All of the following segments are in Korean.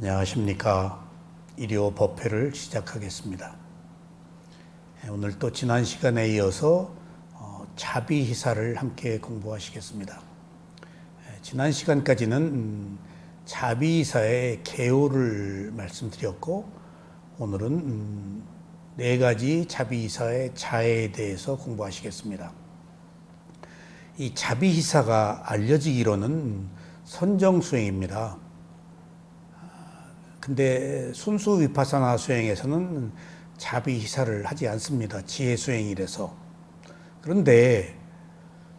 안녕하십니까. 일요 법회를 시작하겠습니다. 오늘 또 지난 시간에 이어서 자비희사를 함께 공부하시겠습니다. 지난 시간까지는 자비희사의 개요를 말씀드렸고, 오늘은 네 가지 자비희사의 자에 대해서 공부하시겠습니다. 이 자비희사가 알려지기로는 선정수행입니다. 근데 순수 위파사나 수행에서는 자비희사를 하지 않습니다. 지혜수행이라서. 그런데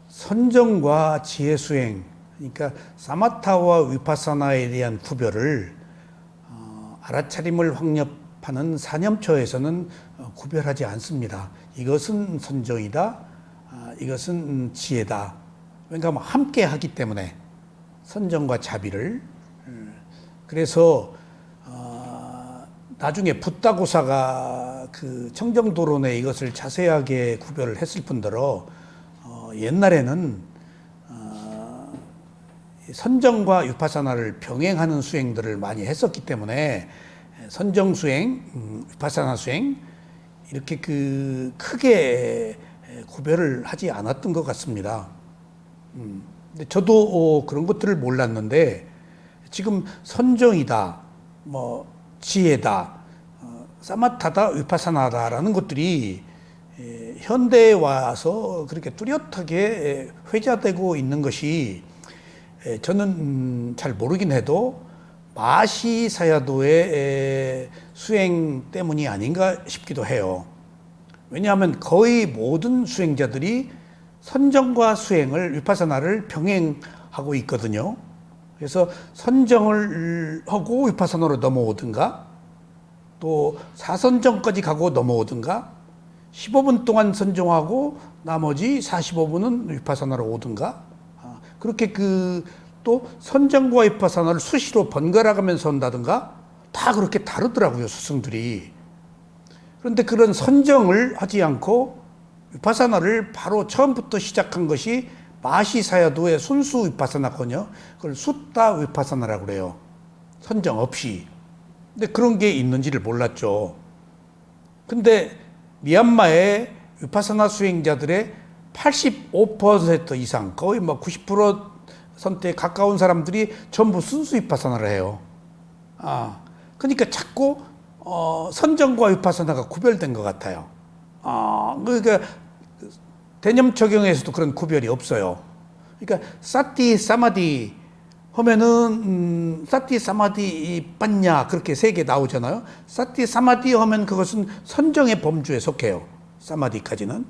선정과 지혜수행, 그러니까 사마타와 위파사나에 대한 구별을 알아차림을 확립하는 사념처에서는 구별하지 않습니다. 이것은 선정이다, 이것은 지혜다. 그러니까 함께 하기 때문에 선정과 자비를. 그래서 나중에 붓다고사가 그 청정도론에 이것을 자세하게 구별을 했을 뿐더러 옛날에는 선정과 위파사나를 병행하는 수행들을 많이 했었기 때문에 선정 수행, 위파사나 수행 이렇게 크게 구별을 하지 않았던 것 같습니다. 근데 저도 그런 것들을 몰랐는데 지금 선정이다, 지혜다, 사마타다, 위파사나다라는 것들이 현대에 와서 그렇게 뚜렷하게 회자되고 있는 것이 저는 잘 모르긴 해도 마시사야도의 수행 때문이 아닌가 싶기도 해요. 왜냐하면 거의 모든 수행자들이 선정과 수행을, 위파사나를 병행하고 있거든요. 그래서 선정을 하고 위파사나로 넘어오든가, 또 사선정까지 가고 넘어오든가, 15분 동안 선정하고 나머지 45분은 위파사나로 오든가, 그렇게 또 선정과 위파사나를 수시로 번갈아 가면서 한다든가, 다 그렇게 다르더라고요, 스승들이. 그런데 그런 선정을 하지 않고 위파사나를 바로 처음부터 시작한 것이 마시사야도의 순수 위파사나거든요. 그걸 숫다 위파사나라고 그래요. 선정 없이. 근데 그런 게 있는지를 몰랐죠. 근데 미얀마의 위파사나 수행자들의 85% 이상, 거의 90%에 가까운 사람들이 전부 순수 위파사나를 해요. 그러니까 자꾸 선정과 위파사나가 구별된 것 같아요. 그러니까 대념 적용에서도 그런 구별이 없어요. 그러니까 사티 사마디 하면은 사티 사마디 빠냐 그렇게 세 개 나오잖아요. 사티 사마디 하면 그것은 선정의 범주에 속해요. 사마디까지는.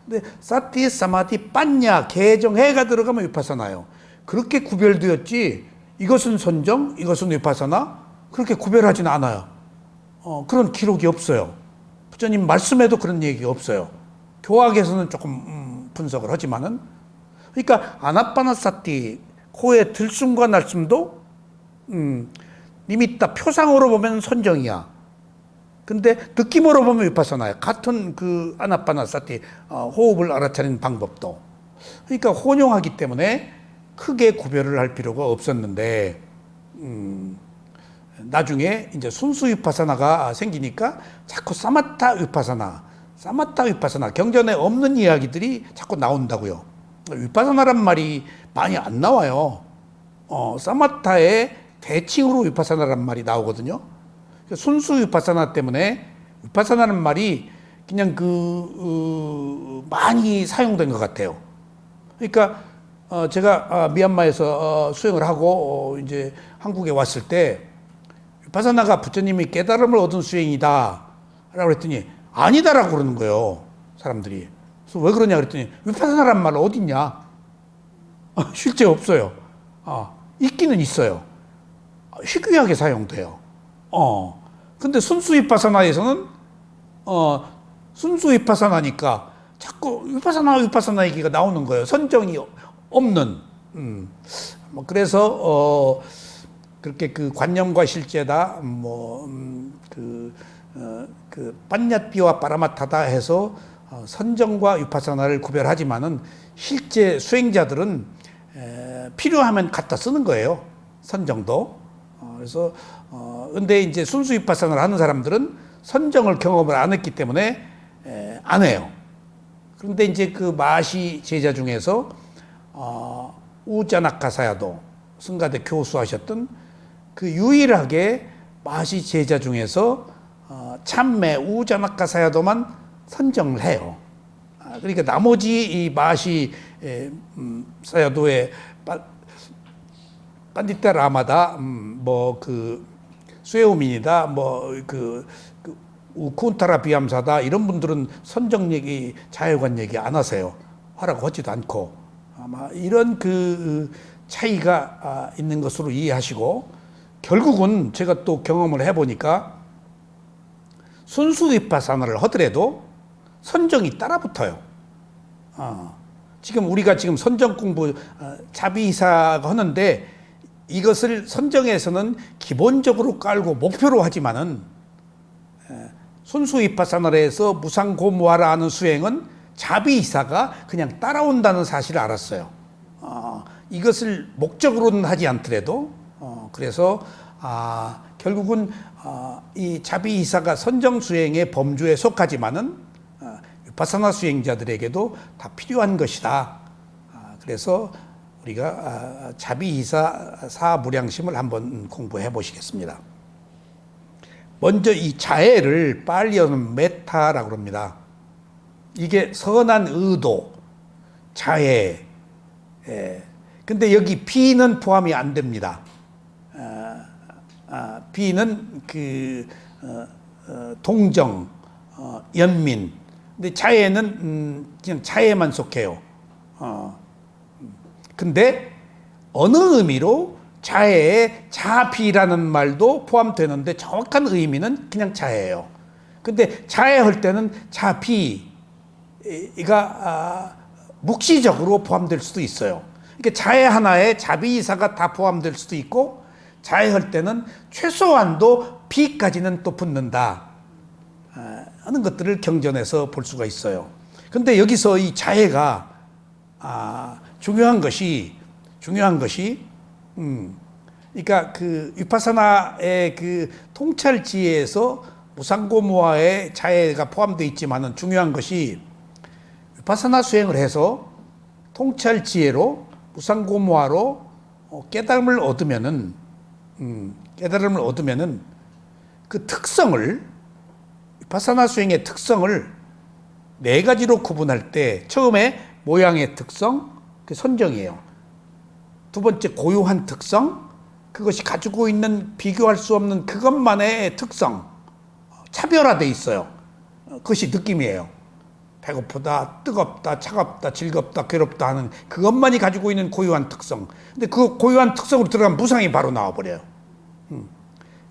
근데 사티 사마디 빠냐 개정해가 들어가면 위파사나요. 그렇게 구별되었지 이것은 선정, 이것은 위파사나 그렇게 구별하지는 않아요. 그런 기록이 없어요. 부처님 말씀에도 그런 얘기가 없어요. 교학에서는 조금 분석을 하지만은, 그러니까 아나파나사티, 코의 들숨과 날숨도 니미타 표상으로 보면 선정이야. 근데 느낌으로 보면 위파사나야. 같은 아나파나사티, 호흡을 알아차리는 방법도. 그러니까 혼용하기 때문에 크게 구별을 할 필요가 없었는데, 나중에 이제 순수 위파사나가 생기니까 자꾸 사마타 위파사나 경전에 없는 이야기들이 자꾸 나온다고요. 위파사나란 말이 많이 안 나와요. 사마타의 대칭으로 위파사나란 말이 나오거든요. 순수 위파사나 때문에 위파사나라는 말이 그냥 많이 사용된 것 같아요. 그러니까 제가 미얀마에서 수행을 하고 이제 한국에 왔을 때 위파사나가 부처님이 깨달음을 얻은 수행이다 라고 했더니 아니다라고 그러는 거예요, 사람들이. 그래서 왜 그러냐 그랬더니 위파사나란 말 어디 있냐? 실제 없어요. 있기는 있어요. 희귀하게 사용돼요. 근데 순수 위파사나에서는 순수 위파사나니까 자꾸 위파사나 얘기가 나오는 거예요. 선정이 없는. 그래서 그렇게 관념과 실제다, 빠ඤ්ඤ띠와 빠라마타다 해서 선정과 위파사나를 구별하지만은 실제 수행자들은 필요하면 갖다 쓰는 거예요. 선정도. 그래서 근데 이제 순수 윗바사나를 하는 사람들은 선정을 경험을 안 했기 때문에 안 해요. 그런데 이제 그 마시 제자 중에서 우자나카사야도 승가대 교수하셨던 그 유일하게 마시 제자 중에서 참매 우자나카사야도만 선정을 해요. 그러니까 나머지 이 마시 사야도의 판디타 라마다 뭐 그 쇠오민이다 뭐 그 우쿤타라 비암사다 이런 분들은 선정 얘기 자유관 얘기 안 하세요. 허락하지도 않고 아마 이런 그 차이가 있는 것으로 이해하시고, 결국은 제가 또 경험을 해보니까 순수 윗바사나를 하더라도 선정이 따라붙어요. 지금 우리가 지금 선정 공부 자비이사가 하는데 이것을 선정에서는 기본적으로 깔고 목표로 하지만은 순수 윗바사나를 해서 무상고무하라 하는 수행은 자비이사가 그냥 따라온다는 사실을 알았어요. 이것을 목적으로는 하지 않더라도 그래서 결국은 이 자비이사가 선정 수행의 범주에 속하지만은 윗바사나 수행자들에게도 다 필요한 것이다. 그래서 우리가 자비이사 사무량심을 한번 공부해 보시겠습니다. 먼저 이 자애를 빨리어는 메타라고 합니다. 이게 선한 의도, 자애. 근데 여기 비는 포함이 안 됩니다. 비는 그 동정, 연민. 근데 자애는 그냥 자애만 속해요. 근데 어느 의미로 자애에 자비라는 말도 포함되는데 정확한 의미는 그냥 자애예요. 근데 자애할 때는 자비가 묵시적으로 포함될 수도 있어요. 그러니까 자애 하나에 자비이사가 다 포함될 수도 있고, 자애할 때는 최소한도 비까지는 또 붙는다 하는 것들을 경전에서 볼 수가 있어요. 근데 여기서 이 자애가 중요한 것이 그러니까 그 위파사나의 그 통찰지혜에서 무상고무화의 자애가 포함되어 있지만은 중요한 것이 위파사나 수행을 해서 통찰지혜로 무상고무화로 깨달음을 얻으면은 그 특성을, 위파사나 수행의 특성을 네 가지로 구분할 때, 처음에 모양의 특성, 그 선정이에요. 두 번째 고유한 특성, 그것이 가지고 있는 비교할 수 없는 그것만의 특성, 차별화돼 있어요. 그것이 느낌이에요. 배고프다, 뜨겁다, 차갑다, 즐겁다, 괴롭다 하는 그것만이 가지고 있는 고유한 특성. 근데 그 고유한 특성으로 들어가면 무상이 바로 나와버려요.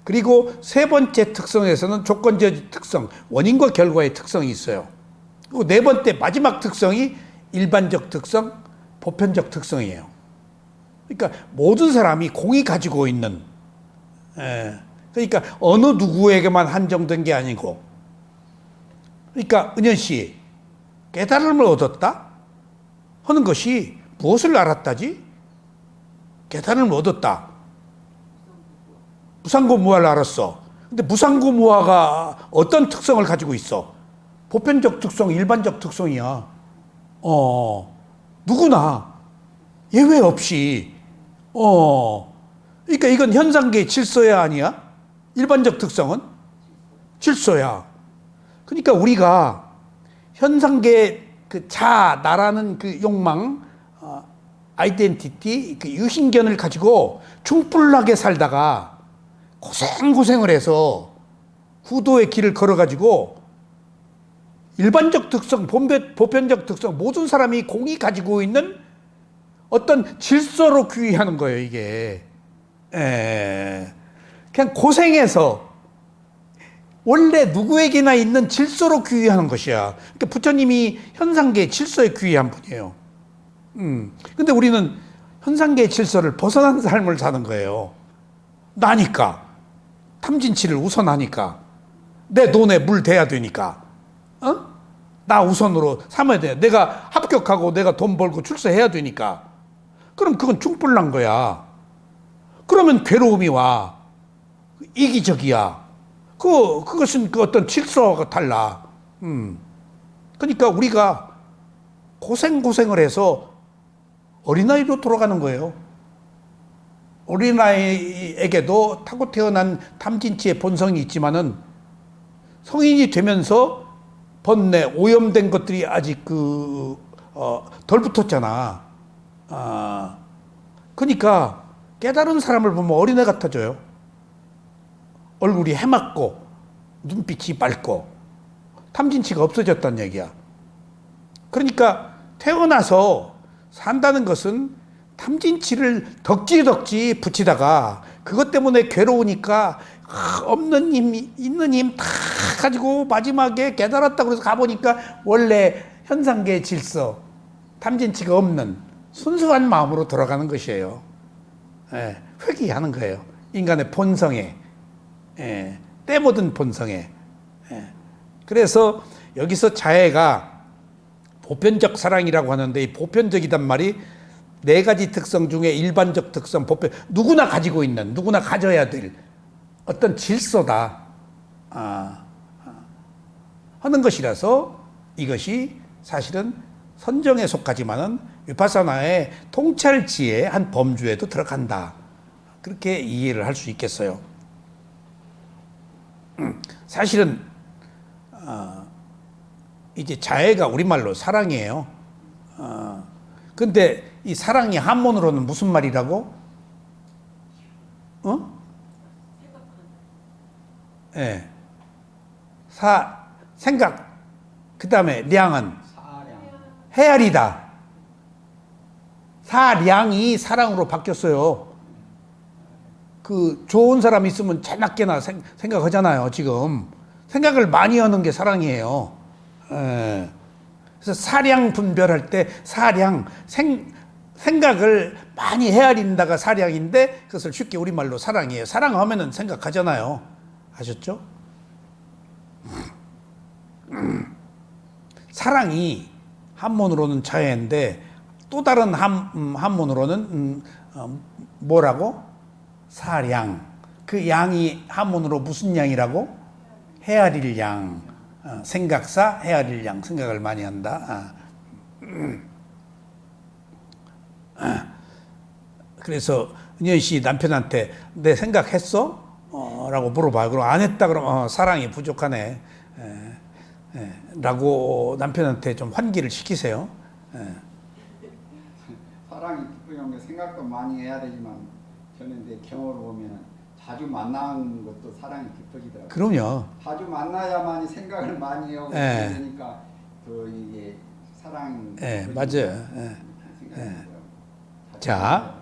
그리고 세 번째 특성에서는 조건적 특성, 원인과 결과의 특성이 있어요. 그리고 네 번째 마지막 특성이 일반적 특성, 보편적 특성이에요. 그러니까 모든 사람이 공이 가지고 있는, 그러니까 어느 누구에게만 한정된 게 아니고, 그러니까 은현 씨 깨달음을 얻었다 하는 것이 무엇을 알았다지? 깨달음을 얻었다. 무상고무화를 알았어. 근데 무상고무화가 어떤 특성을 가지고 있어? 보편적 특성, 일반적 특성이야. 누구나 예외 없이. 그러니까 이건 현상계의 질서야 아니야? 일반적 특성은 질서야. 그러니까 우리가 현상계 그 나라는 그 욕망, 아이덴티티, 그 유신견을 가지고 충불나게 살다가 고생을 해서 후도의 길을 걸어가지고 일반적 특성, 보편적 특성, 모든 사람이 공이 가지고 있는 어떤 질서로 귀의하는 거예요, 이게. 그냥 고생해서 원래 누구에게나 있는 질서로 귀의하는 것이야. 그러니까 부처님이 현상계의 질서에 귀의한 분이에요. 근데 우리는 현상계의 질서를 벗어난 삶을 사는 거예요. 나니까. 탐진치를 우선하니까. 내 돈에 물 대야 되니까. 나 우선으로 삼아야 돼. 내가 합격하고 내가 돈 벌고 출세해야 되니까. 그럼 그건 충불난 거야. 그러면 괴로움이 와. 이기적이야. 그것은 그 어떤 질서가 달라. 그러니까 우리가 고생을 해서 어린아이로 돌아가는 거예요. 어린아이에게도 타고 태어난 탐진치의 본성이 있지만은 성인이 되면서 번뇌, 오염된 것들이 아직 덜 붙었잖아. 그러니까 깨달은 사람을 보면 어린애 같아져요. 얼굴이 해맑고 눈빛이 밝고 탐진치가 없어졌다는 얘기야. 그러니까 태어나서 산다는 것은 탐진치를 덕지 붙이다가 그것 때문에 괴로우니까 없는 힘, 있는 힘 다 가지고 마지막에 깨달았다고 해서 가보니까 원래 현상계의 질서, 탐진치가 없는 순수한 마음으로 돌아가는 것이에요. 예, 회귀하는 거예요. 인간의 본성에, 때묻은 본성에. 그래서 여기서 자애가 보편적 사랑이라고 하는데 이 보편적이란 말이 네 가지 특성 중에 일반적 특성, 보편, 누구나 가지고 있는, 누구나 가져야 될 어떤 질서다 하는 것이라서 이것이 사실은 선정에 속하지만은 위파사나의 통찰지의 한 범주에도 들어간다. 그렇게 이해를 할 수 있겠어요. 사실은 이제 자애가 우리말로 사랑이에요. 근데 이 사랑이 한문으로는 무슨 말이라고? 예. 생각. 그 다음에 량은? 헤아리다. 사량이 사랑으로 바뀌었어요. 그 좋은 사람 있으면 재밌게나 생각하잖아요, 지금. 생각을 많이 하는 게 사랑이에요. 예. 그래서 사량 분별할 때 생각을 많이 헤아린다가 사량인데 그것을 쉽게 우리말로 사랑이에요. 사랑하면은 생각하잖아요. 아셨죠? 사랑이 한문으로는 자애인데 또 다른 한문으로는 뭐라고? 사량. 그 양이 한문으로 무슨 양이라고? 헤아릴 양. 생각사, 헤아릴 양. 생각을 많이 한다. 그래서 은연 씨 남편한테 내 생각했어? 라고 물어봐요. 그럼 안 했다 그러면 사랑이 부족하네. 라고 남편한테 좀 환기를 시키세요. 사랑이 깊은 게 생각도 많이 해야 되지만 저는 내 경험을 보면 자주 만나는 것도 사랑이 깊어지더라고요. 그럼요. 자주 만나야만이 생각을 많이 하고 그러니까 또 이게 사랑. 맞아요. 자,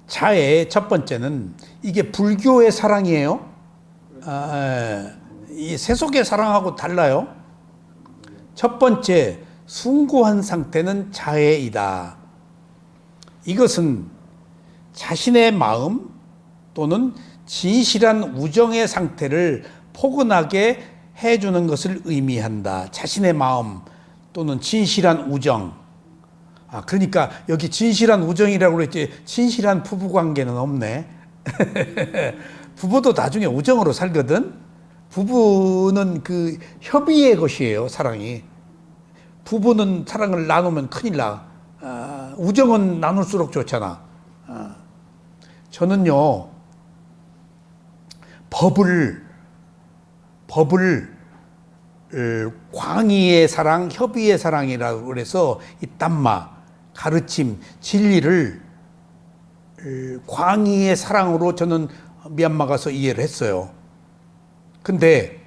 자의 첫 번째는 이게 불교의 사랑이에요. 이 세속의 사랑하고 달라요. 첫 번째, 숭고한 상태는 자애이다. 이것은 자신의 마음 또는 진실한 우정의 상태를 포근하게 해주는 것을 의미한다. 자신의 마음 또는 진실한 우정. 그러니까 여기 진실한 우정이라고 그랬지 진실한 부부관계는 없네. 부부도 나중에 우정으로 살거든. 부부는 그 협의의 것이에요. 사랑이. 부부는 사랑을 나누면 큰일 나. 우정은 나눌수록 좋잖아. 저는요 법을 광의의 사랑, 협의의 사랑이라고 그래서 이 담마, 가르침, 진리를 광의의 사랑으로 저는 미얀마 가서 이해를 했어요. 근데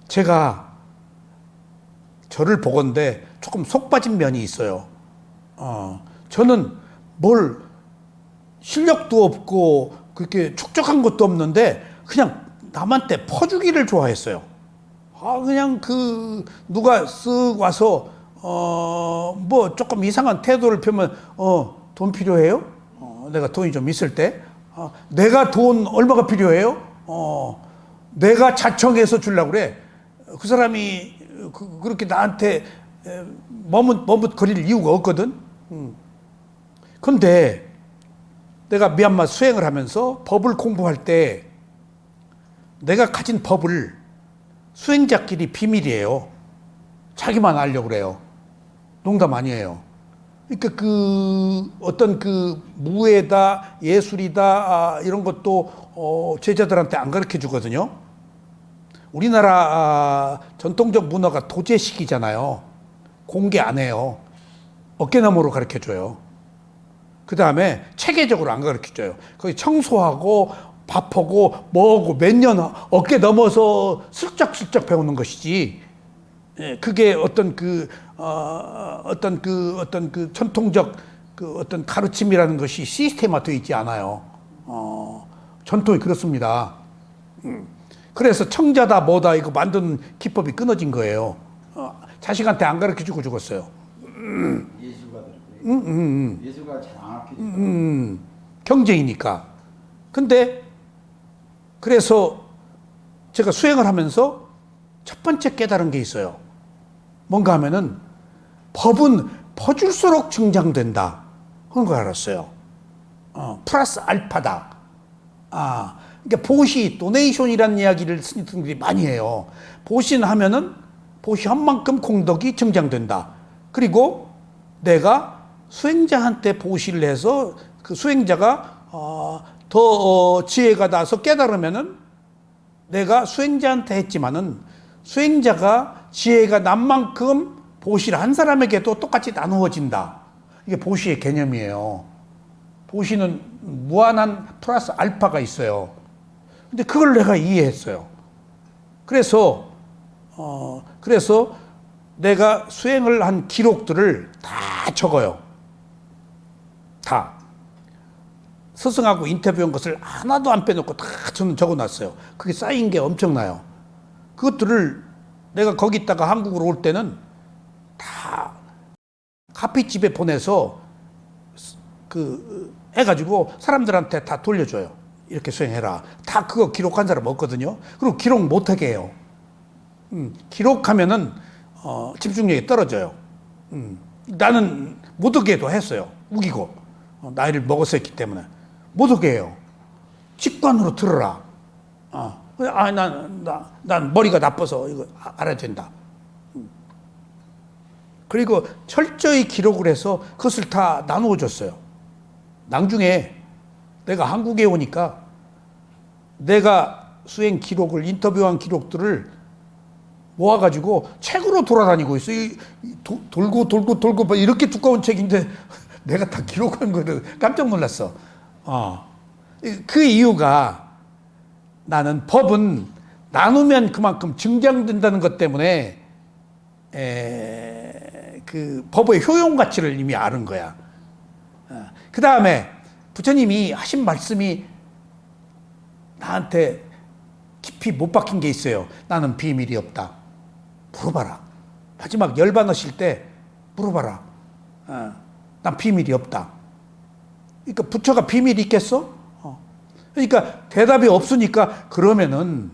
제가 저를 보건대 조금 속 빠진 면이 있어요. 저는 뭘 실력도 없고 그렇게 촉촉한 것도 없는데 그냥 남한테 퍼주기를 좋아했어요. 그냥 누가 쓱 와서 뭐 조금 이상한 태도를 펴면 돈 필요해요? 내가 돈이 좀 있을 때 내가 돈 얼마가 필요해요? 내가 자청해서 주려고 그래. 그 사람이 그렇게 나한테 머뭇거릴 이유가 없거든. 근데 내가 미얀마 수행을 하면서 법을 공부할 때 내가 가진 법을 수행자끼리 비밀이에요. 자기만 알려고 그래요. 농담 아니에요. 그러니까 그 어떤 그 무예다, 예술이다 이런 것도 제자들한테 안 가르쳐 주거든요. 우리나라 전통적 문화가 도제식이잖아요. 공개 안 해요. 어깨너머로 가르쳐 줘요. 그 다음에 체계적으로 안 가르쳐 줘요. 거기 청소하고 밥하고 뭐하고 몇 년 어깨 넘어서 슬쩍슬쩍 배우는 것이지. 예, 그게 어떤 그 전통적 그 어떤 가르침이라는 것이 시스템화되어 있지 않아요. 전통이 그렇습니다. 그래서 청자다 뭐다 이거 만드는 기법이 끊어진 거예요. 자식한테 안 가르쳐 주고 죽었어요. 예술가 예술가 잘 안 가르쳐 경쟁이니까. 근데 그래서 제가 수행을 하면서 첫 번째 깨달은 게 있어요. 뭔가 하면은 법은 퍼줄수록 증장된다. 그런 걸 알았어요. 플러스 알파다. 그러니까 보시, 도네이션이라는 이야기를 스님들이 많이 해요. 보시는 하면은 보시한 만큼 공덕이 증장된다. 그리고 내가 수행자한테 보시를 해서 그 수행자가 더 지혜가 나서 깨달으면은 내가 수행자한테 했지만은 수행자가 지혜가 난 만큼 보시를 한 사람에게도 똑같이 나누어진다. 이게 보시의 개념이에요. 보시는 무한한 플러스 알파가 있어요. 근데 그걸 내가 이해했어요. 그래서 내가 수행을 한 기록들을 다 적어요. 다. 스승하고 인터뷰한 것을 하나도 안 빼놓고 다 저는 적어놨어요. 그게 쌓인 게 엄청나요. 그것들을 내가 거기 있다가 한국으로 올 때는 다 카피집에 보내서 해가지고 사람들한테 다 돌려줘요. 이렇게 수행해라. 다 그거 기록한 사람 없거든요. 그리고 기록 못하게 해요. 기록하면은 집중력이 떨어져요. 나는 못 오게도 했어요. 우기고 나이를 먹었었기 때문에 못 오게 해요. 직관으로 들어라. 난 머리가 나빠서 이거 알아야 된다. 그리고 철저히 기록을 해서 그것을 다 나누어 줬어요. 나중에 내가 한국에 오니까 내가 수행 기록을, 인터뷰한 기록들을 모아가지고 책으로 돌아다니고 있어. 돌고 이렇게 두꺼운 책인데 내가 다 기록한 거를 깜짝 놀랐어. 그 이유가 나는 법은 나누면 그만큼 증장된다는 것 때문에 그 법의 효용 가치를 이미 아는 거야. 그 다음에 부처님이 하신 말씀이 나한테 깊이 못 박힌 게 있어요. 나는 비밀이 없다. 물어봐라. 마지막 열반하실 때 물어봐라. 난 비밀이 없다. 그러니까 부처가 비밀이 있겠어? 그러니까 대답이 없으니까 그러면은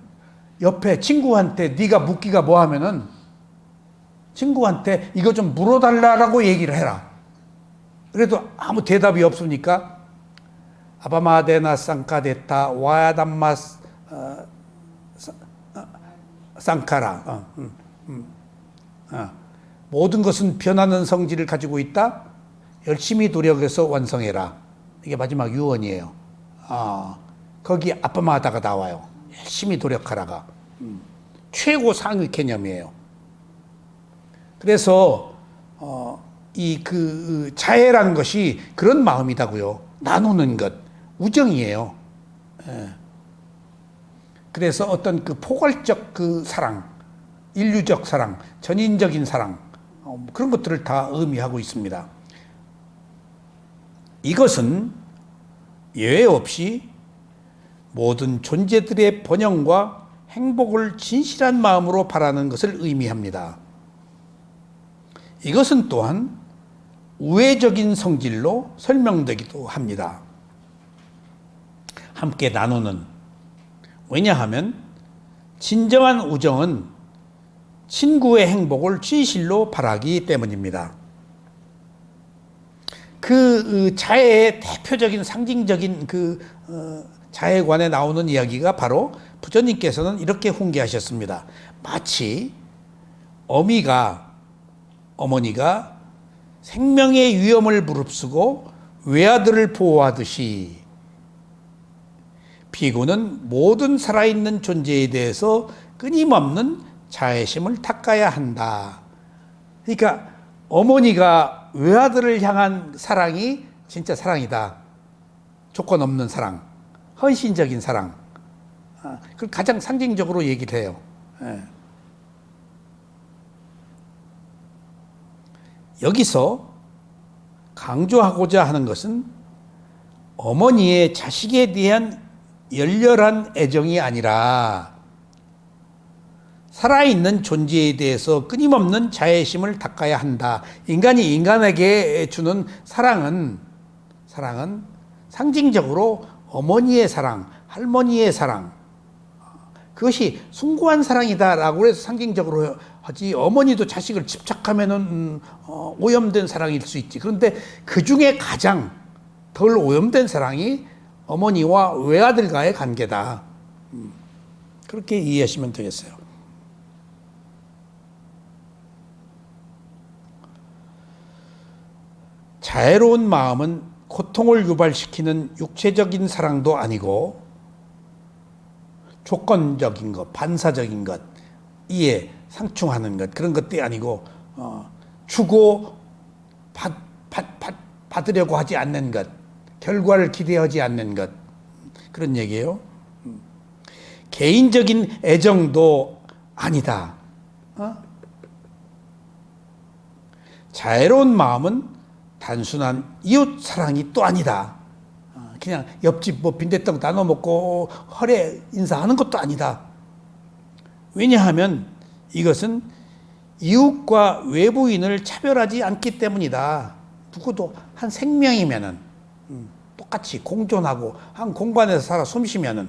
옆에 친구한테 네가 묻기가 뭐 하면은 친구한테 이거 좀 물어달라고 얘기를 해라. 그래도 아무 대답이 없으니까 아바마데나 쌍카데타 와야담마 쌍카라. 모든 것은 변하는 성질을 가지고 있다. 열심히 노력해서 완성해라. 이게 마지막 유언이에요. 거기 아빠마다가 나와요. 열심히 노력하라가. 최고 상위 개념이에요. 그래서 자애라는 것이 그런 마음이다고요. 나누는 것, 우정이에요. 그래서 어떤 그 포괄적 그 사랑, 인류적 사랑, 전인적인 사랑, 그런 것들을 다 의미하고 있습니다. 이것은 예외 없이 모든 존재들의 번영과 행복을 진실한 마음으로 바라는 것을 의미합니다. 이것은 또한 우애적인 성질로 설명되기도 합니다. 함께 나누는. 왜냐하면 진정한 우정은 친구의 행복을 진실로 바라기 때문입니다. 그 그 자해의 대표적인 상징적인 자해관에 나오는 이야기가 바로 부처님께서는 이렇게 훈계하셨습니다. 마치 어머니가 생명의 위험을 무릅쓰고 외아들을 보호하듯이 비구는 모든 살아있는 존재에 대해서 끊임없는 자애심을 닦아야 한다. 그러니까 어머니가 외아들을 향한 사랑이 진짜 사랑이다. 조건 없는 사랑, 헌신적인 사랑. 그걸 가장 상징적으로 얘기를 해요. 여기서 강조하고자 하는 것은 어머니의 자식에 대한 열렬한 애정이 아니라 살아있는 존재에 대해서 끊임없는 자애심을 닦아야 한다. 인간이 인간에게 주는 사랑은 상징적으로 어머니의 사랑, 할머니의 사랑, 그것이 숭고한 사랑이다라고 해서 상징적으로 하지, 어머니도 자식을 집착하면은 오염된 사랑일 수 있지. 그런데 그 중에 가장 덜 오염된 사랑이 어머니와 외아들과의 관계다. 그렇게 이해하시면 되겠어요. 자애로운 마음은 고통을 유발시키는 육체적인 사랑도 아니고 조건적인 것, 반사적인 것, 이에 상충하는 것, 그런 것들이 아니고 주고 받으려고 하지 않는 것, 결과를 기대하지 않는 것, 그런 얘기예요. 개인적인 애정도 아니다. 자애로운 마음은 단순한 이웃 사랑이 또 아니다. 그냥 옆집 뭐 빈대떡 나눠 먹고 허례 인사하는 것도 아니다. 왜냐하면 이것은 이웃과 외부인을 차별하지 않기 때문이다. 누구도 한 생명이면은 똑같이 공존하고 한 공간에서 살아 숨쉬면은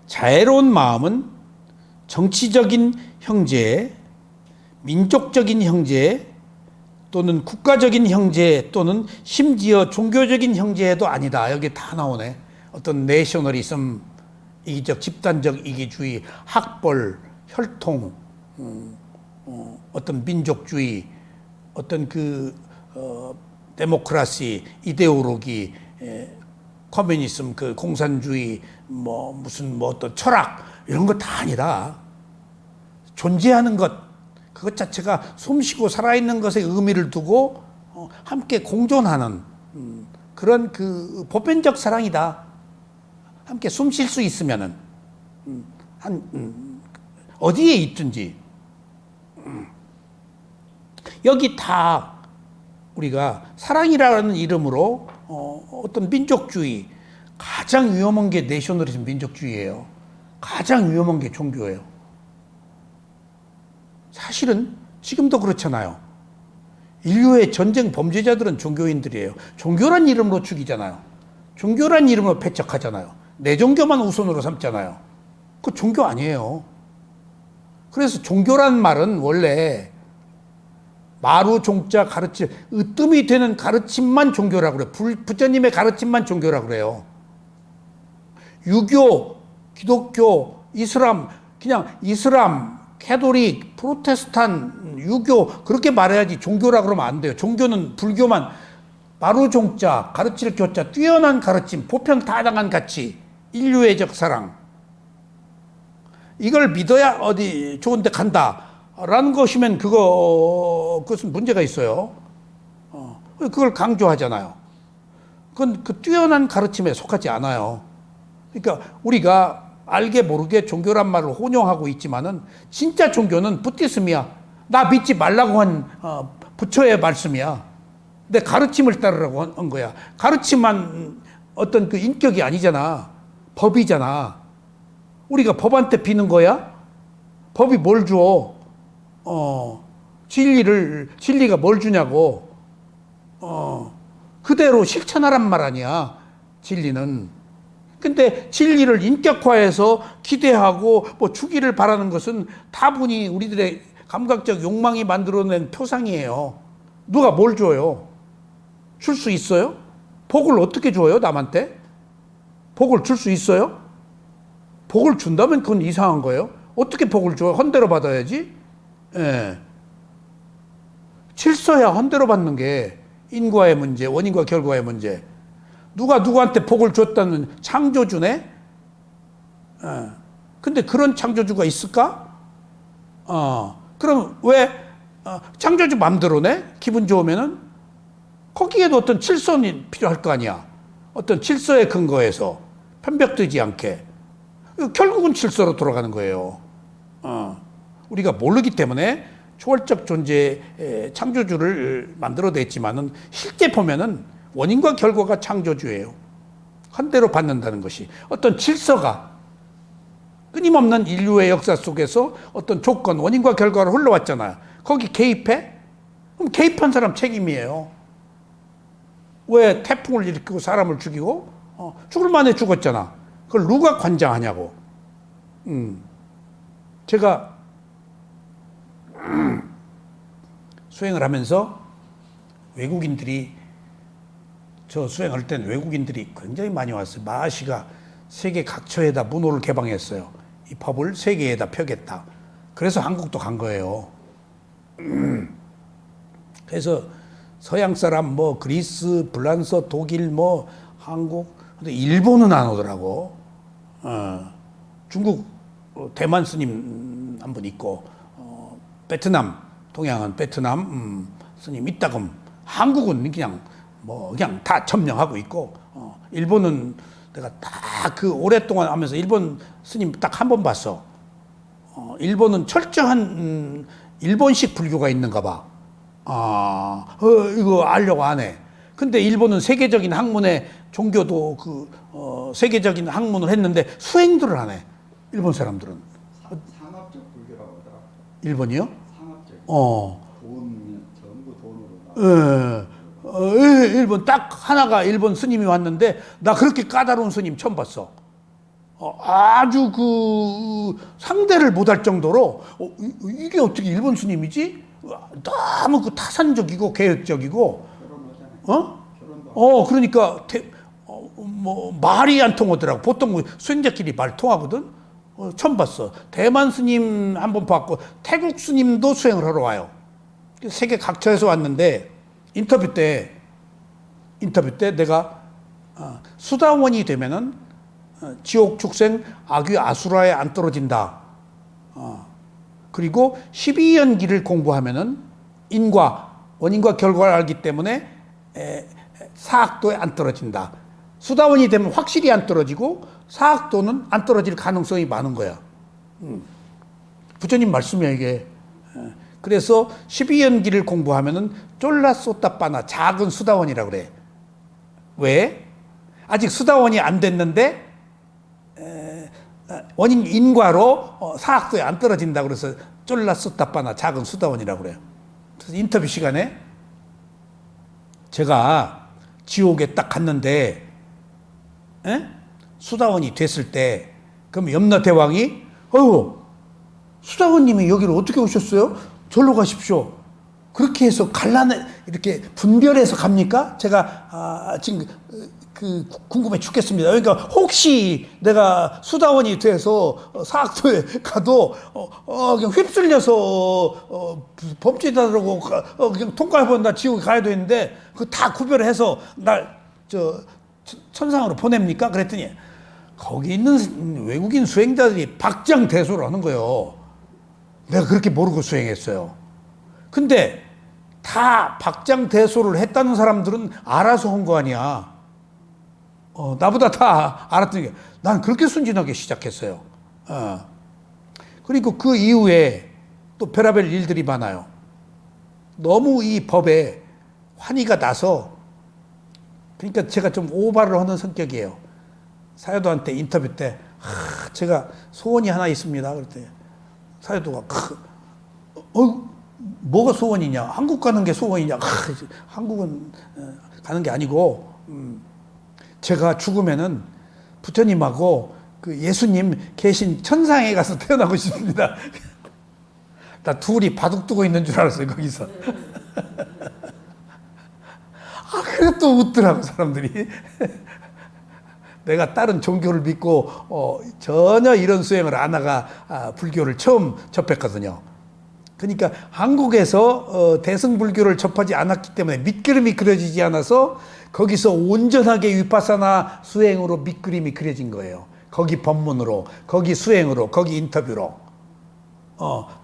자애로운 마음은 정치적인 형제, 민족적인 형제, 또는 국가적인 형제, 또는 심지어 종교적인 형제도 아니다. 여기 다 나오네. 어떤 내셔널리즘, 이기적, 집단적 이기주의, 학벌, 혈통, 어떤 민족주의, 어떤 데모크라시, 이데올로기, 커뮤니즘, 공산주의, 무슨 어떤 철학, 이런 거 다 아니다. 존재하는 것, 그것 자체가 숨쉬고 살아있는 것에 의미를 두고 함께 공존하는 그런 보편적 사랑이다. 함께 숨 쉴 수 있으면은 어디에 있든지 여기 다 우리가 사랑이라는 이름으로 어떤 민족주의, 가장 위험한 게 내셔널리즘, 민족주의예요. 가장 위험한 게 종교예요. 사실은 지금도 그렇잖아요. 인류의 전쟁 범죄자들은 종교인들이에요. 종교란 이름으로 죽이잖아요. 종교란 이름으로 배척하잖아요. 내 종교만 우선으로 삼잖아요. 그 종교 아니에요. 그래서 종교란 말은 원래 마루 종자 가르침, 으뜸이 되는 가르침만 종교라고 그래요. 부처님의 가르침만 종교라고 그래요. 유교, 기독교, 이슬람, 그냥 이슬람, 캐톨릭, 프로테스탄, 유교 그렇게 말해야지 종교라 그러면 안 돼요. 종교는 불교만 마루 종자, 가르칠 교자, 뛰어난 가르침, 보편다당한 가치, 인류애적 사랑, 이걸 믿어야 어디 좋은 데 간다라는 것이면 그것은 문제가 있어요. 그걸 강조하잖아요. 그건 그 뛰어난 가르침에 속하지 않아요. 그러니까 우리가 알게 모르게 종교란 말을 혼용하고 있지만은 진짜 종교는 부티스미야. 나 믿지 말라고 한 부처의 말씀이야. 내 가르침을 따르라고 한 거야. 가르침만 어떤 인격이 아니잖아. 법이잖아. 우리가 법한테 비는 거야? 법이 뭘 줘? 진리가 뭘 주냐고. 그대로 실천하란 말 아니야. 진리는. 근데 진리를 인격화해서 기대하고 주기를 바라는 것은 다분히 우리들의 감각적 욕망이 만들어낸 표상이에요. 누가 뭘 줘요? 줄 수 있어요? 복을 어떻게 줘요, 남한테? 복을 줄 수 있어요? 복을 준다면 그건 이상한 거예요. 어떻게 복을 줘요? 헌대로 받아야지. 예. 질서야 헌대로 받는 게 인과의 문제, 원인과 결과의 문제. 누가 누구한테 복을 줬다는 창조주네? 예. 근데 그런 창조주가 있을까? 그럼 왜 창조주 맘대로네? 기분 좋으면은? 거기에도 어떤 질서는 필요할 거 아니야. 어떤 질서에 근거해서 편벽되지 않게. 결국은 질서로 돌아가는 거예요. 우리가 모르기 때문에 초월적 존재의 창조주를 만들어냈지만은 실제 보면은 원인과 결과가 창조주예요. 한 대로 받는다는 것이 어떤 질서가 끊임없는 인류의 역사 속에서 어떤 조건, 원인과 결과를 흘러왔잖아요. 거기 개입해? 그럼 개입한 사람 책임이에요. 왜 태풍을 일으키고 사람을 죽이고 죽을 만에 죽었잖아. 그걸 누가 관장하냐고. 제가 수행을 하면서 외국인들이 저 수행할 땐 외국인들이 굉장히 많이 왔어요. 마하시가 세계 각처에다 문호를 개방했어요. 이 법을 세계에다 펴겠다. 그래서 한국도 간 거예요. 그래서 서양 사람 뭐 그리스, 프랑스, 독일 뭐 한국, 근데 일본은 안 오더라고. 중국 대만 스님 한 분 있고 베트남 동양은 베트남 스님 있다금 한국은 그냥 다 점령하고 있고 일본은 내가 딱 그 오랫동안 하면서 일본 스님 딱 한 번 봤어. 일본은 철저한 일본식 불교가 있는가 봐. 이거 알려고 안 해. 근데 일본은 세계적인 학문의 종교도 세계적인 학문을 했는데 수행들을 안 해. 일본 사람들은. 상업적 불교라고 하더라. 일본이요? 상업적. 돈 전부 예. 돈으로 일본 딱 하나가 일본 스님이 왔는데 나 그렇게 까다로운 스님 처음 봤어. 아주 상대를 못할 정도로 이게 어떻게 일본 스님이지? 너무 타산적이고 계획적이고 그러니까 말이 안 통하더라고. 보통 수행자끼리 말 통하거든. 처음 봤어. 대만 스님 한 번 봤고 태국 스님도 수행을 하러 와요. 세계 각처에서 왔는데 인터뷰 때 내가 수다원이 되면은 지옥 축생 악귀 아수라에 안 떨어진다. 그리고 12연기를 공부하면은 원인과 결과를 알기 때문에 사학도에 안 떨어진다. 수다원이 되면 확실히 안 떨어지고 사학도는 안 떨어질 가능성이 많은 거야. 부처님 말씀이야 이게. 그래서 12연기를 공부하면은 쫄라소따빠나 작은 수다원이라고 그래. 왜? 아직 수다원이 안 됐는데 원인 인과로 사학도에 안 떨어진다 그래서 쫄라소따빠나 작은 수다원이라고 그래요. 그래서 인터뷰 시간에 제가 지옥에 딱 갔는데 수다원이 됐을 때 그럼 염라대왕이 수다원님이 여기로 어떻게 오셨어요? 절로 가십시오. 그렇게 해서 이렇게 분별해서 갑니까? 제가 지금 궁금해 죽겠습니다. 그러니까 혹시 내가 수다원이 돼서 사학도에 가도 그냥 휩쓸려서 범죄자라고 그냥 통과해본다 지옥에 가야 되는데 그 다 구별해서 날 천상으로 보냅니까? 그랬더니 거기 있는 외국인 수행자들이 박장대소를 하는 거예요. 내가 그렇게 모르고 수행했어요. 근데 다 박장대소를 했다는 사람들은 알아서 한 거 아니야. 나보다 다 알았더니 난 그렇게 순진하게 시작했어요. 그리고 그 이후에 또 별의별 일들이 많아요. 너무 이 법에 환희가 나서 그러니까 제가 좀 오바를 하는 성격이에요. 사여도한테 인터뷰 때 제가 소원이 하나 있습니다. 그랬더니 사여도가 뭐가 소원이냐? 한국 가는 게 소원이냐? 한국은 가는 게 아니고 제가 죽으면은 부처님하고 그 예수님 계신 천상에 가서 태어나고 싶습니다. 나 둘이 바둑 두고 있는 줄 알았어요, 거기서. 아, 그래 또 웃더라고, 사람들이. 내가 다른 종교를 믿고 전혀 이런 수행을 안 하가 불교를 처음 접했거든요. 그러니까 한국에서 대승불교를 접하지 않았기 때문에 밑그림이 그려지지 않아서 거기서 온전하게 위파사나 수행으로 밑그림이 그려진 거예요. 거기 법문으로, 거기 수행으로, 거기 인터뷰로.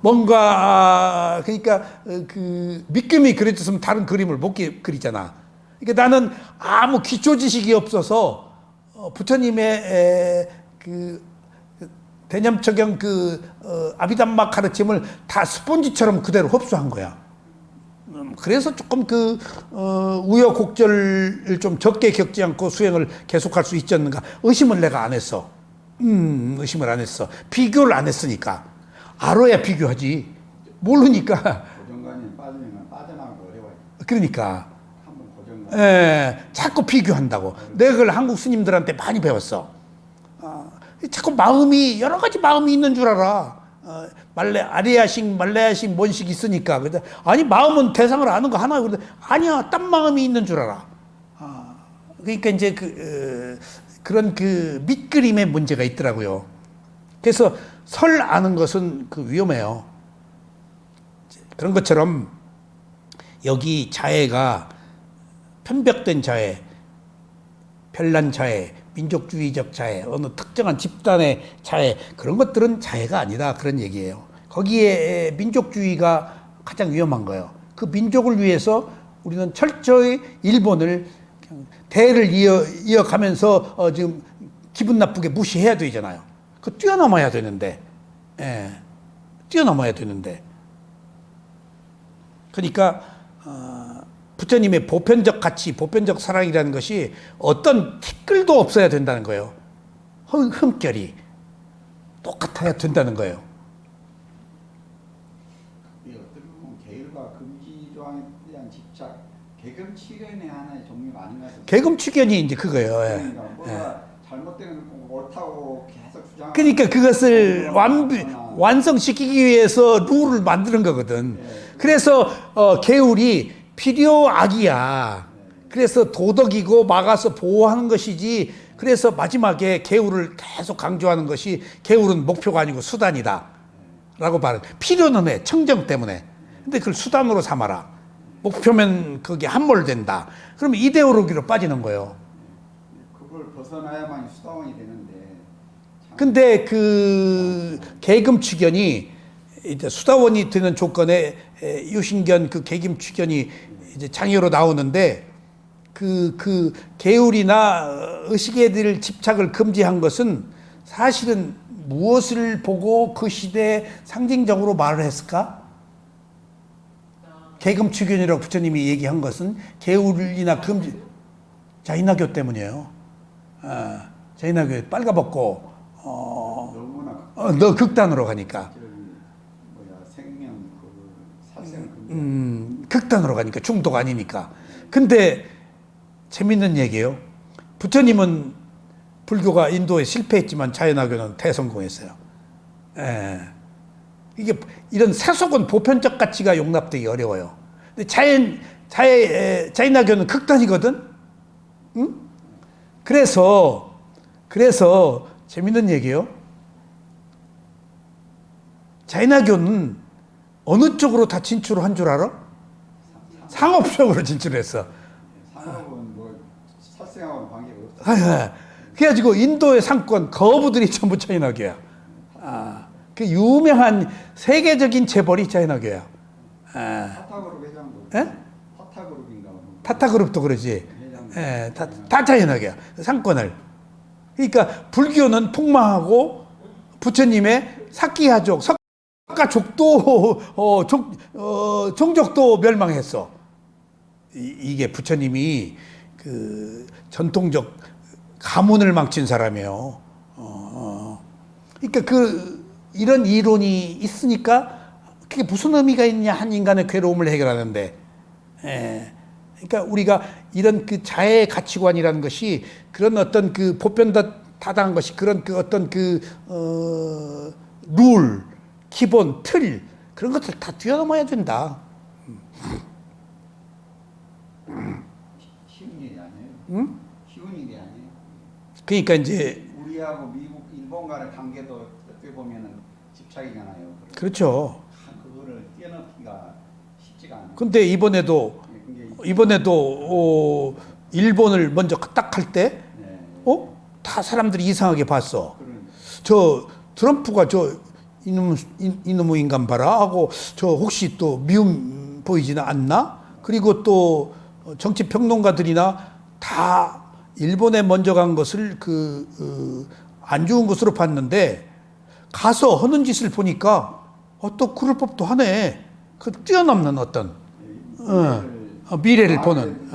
뭔가 그러니까 그 밑그림이 그려졌으면 다른 그림을 못 그리잖아. 그러니까 나는 아무 기초 지식이 없어서 부처님의 그 대념처경 아비담마 가르침을 다 스폰지처럼 그대로 흡수한 거야. 그래서 조금 우여곡절을 좀 적게 겪지 않고 수행을 계속할 수 있지 않는가 의심을 내가 안 했어. 의심을 안 했어. 비교를 안 했으니까. 알아야 비교하지. 모르니까. 고정관념에 빠지면 빠져나가기 어려워요. 그러니까. 한번 고정관념. 자꾸 비교한다고. 내가 그걸 한국 스님들한테 많이 배웠어. 자꾸 마음이 여러 가지 마음이 있는 줄 알아. 아리야식, 말레야식, 뭔식 있으니까. 근데 아니 마음은 대상을 아는 거 하나. 그런데 아니야, 딴 마음이 있는 줄 알아. 그러니까 이제 그런 밑그림에 문제가 있더라고요. 그래서 설 아는 것은 위험해요. 그런 것처럼 여기 자해가 편벽된 자해, 별난 자해, 민족주의적 자해, 어느 특정한 집단의 자해, 그런 것들은 자해가 아니다, 그런 얘기예요. 거기에 민족주의가 가장 위험한 거예요. 그 민족을 위해서 우리는 철저히 일본을 대를 이어가면서 지금 기분 나쁘게 무시해야 되잖아요. 그 뛰어넘어야 되는데, 뛰어넘어야 되는데. 그러니까 부처님의 보편적 가치, 보편적 사랑이라는 것이 어떤 티끌도 없어야 된다는 거예요. 흠결이 똑같아야 된다는 거예요. 어떻게 보면 계율과 금지 조항에 대한 집착, 계금치견의 하나의 종류가 아닌가 싶어요. 계금치견이 이제 그거예요. 그러니까 뭐가 잘못된 거 옳다고 계속 주장하는. 그러니까 그것을 완성시키기 위해서 룰을 만드는 거거든. 그래서 계율이 필요악이야. 그래서 도덕이고 막아서 보호하는 것이지. 그래서 마지막에 계율을 계속 강조하는 것이 계율은 목표가 아니고 수단이다 라고 말해. 필요는 해, 청정 때문에. 근데 그걸 수단으로 삼아라. 목표면 그게 함몰된다. 그러면 이데올로기로 빠지는 거예요. 그걸 벗어나야만 수다원이 되는데. 근데 계금취견이 이제 수다원이 되는 조건에 유신견 계금취견이 이제 장애로 나오는데 계율이나 의식에 대한 집착을 금지한 것은 사실은 무엇을 보고 그 시대에 상징적으로 말을 했을까? 계금취견이라고 부처님이 얘기한 것은 계율이나 금지, 자인화교 때문이에요. 자인화교에 빨가벗고 너무나 너 극단으로 가니까. 생명 살생 극단으로 가니까 중독 아니니까. 근데 재밌는 얘기예요. 부처님은 불교가 인도에 실패했지만 자연화교는 대성공했어요. 이게 이런 세속은 보편적 가치가 용납되기 어려워요. 근데 자연화교는 극단이거든. 응? 그래서 재밌는 얘기예요. 자연화교는 어느 쪽으로 다 진출한 줄 알아? 상업적으로 진출했어. 상업은 살생하고는 관계가 없어. 그래가지고 인도의 상권 거부들이 전부 자연화교야. 그 유명한 세계적인 재벌이 자연화교야. 타타그룹 회장도. 타타그룹인가? 타타그룹도 그러지. 다 자연화교야. 상권을. 그러니까 불교는 폭망하고 부처님의 사기하족, 석가족도 종족도 멸망했어. 이게 부처님이 전통적 가문을 망친 사람이에요. 그러니까 이런 이론이 있으니까 그게 무슨 의미가 있냐, 한 인간의 괴로움을 해결하는데. 그러니까 우리가 이런 자해의 가치관이라는 것이 그런 어떤 보편다당한 것이 그런 어떤 룰, 기본, 틀, 그런 것들 다 뛰어넘어야 된다. 쉬운 일이 아니에요. 응? 쉬운 일이 아니에요. 그러니까 이제 우리하고 미국, 일본과의 관계도 어떻게 보면은 집착이잖아요. 그렇죠. 그거를 뛰어넘기가 쉽지가 않아요. 근데 이번에도 일본을 먼저 딱 할 때, 네. 다 사람들이 이상하게 봤어. 그런 저 트럼프가 이놈의 인간 봐라 하고 저 혹시 또 미움 보이지는 않나? 그리고 또 정치 평론가들이나 다 일본에 먼저 간 것을 안 좋은 것으로 봤는데 가서 하는 짓을 보니까 또 그럴 법도 하네. 그 뛰어넘는 어떤 미래를 보는.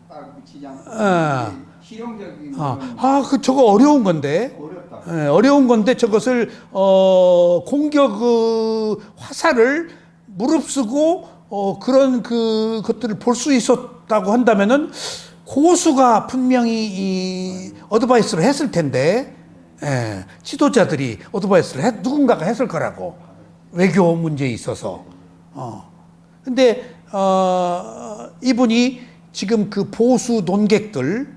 딱 붙이지 않고 실용적인 저거 어려운 건데. 어렵다. 어려운 건데 저것을 공격 화살을 무릅쓰고 그런 것들을 볼 수 있었다고 한다면은 고수가 분명히 이 어드바이스를 했을 텐데 지도자들이 어드바이스를 누군가가 했을 거라고 외교 문제에 있어서 근데 이분이 지금 그 보수 논객들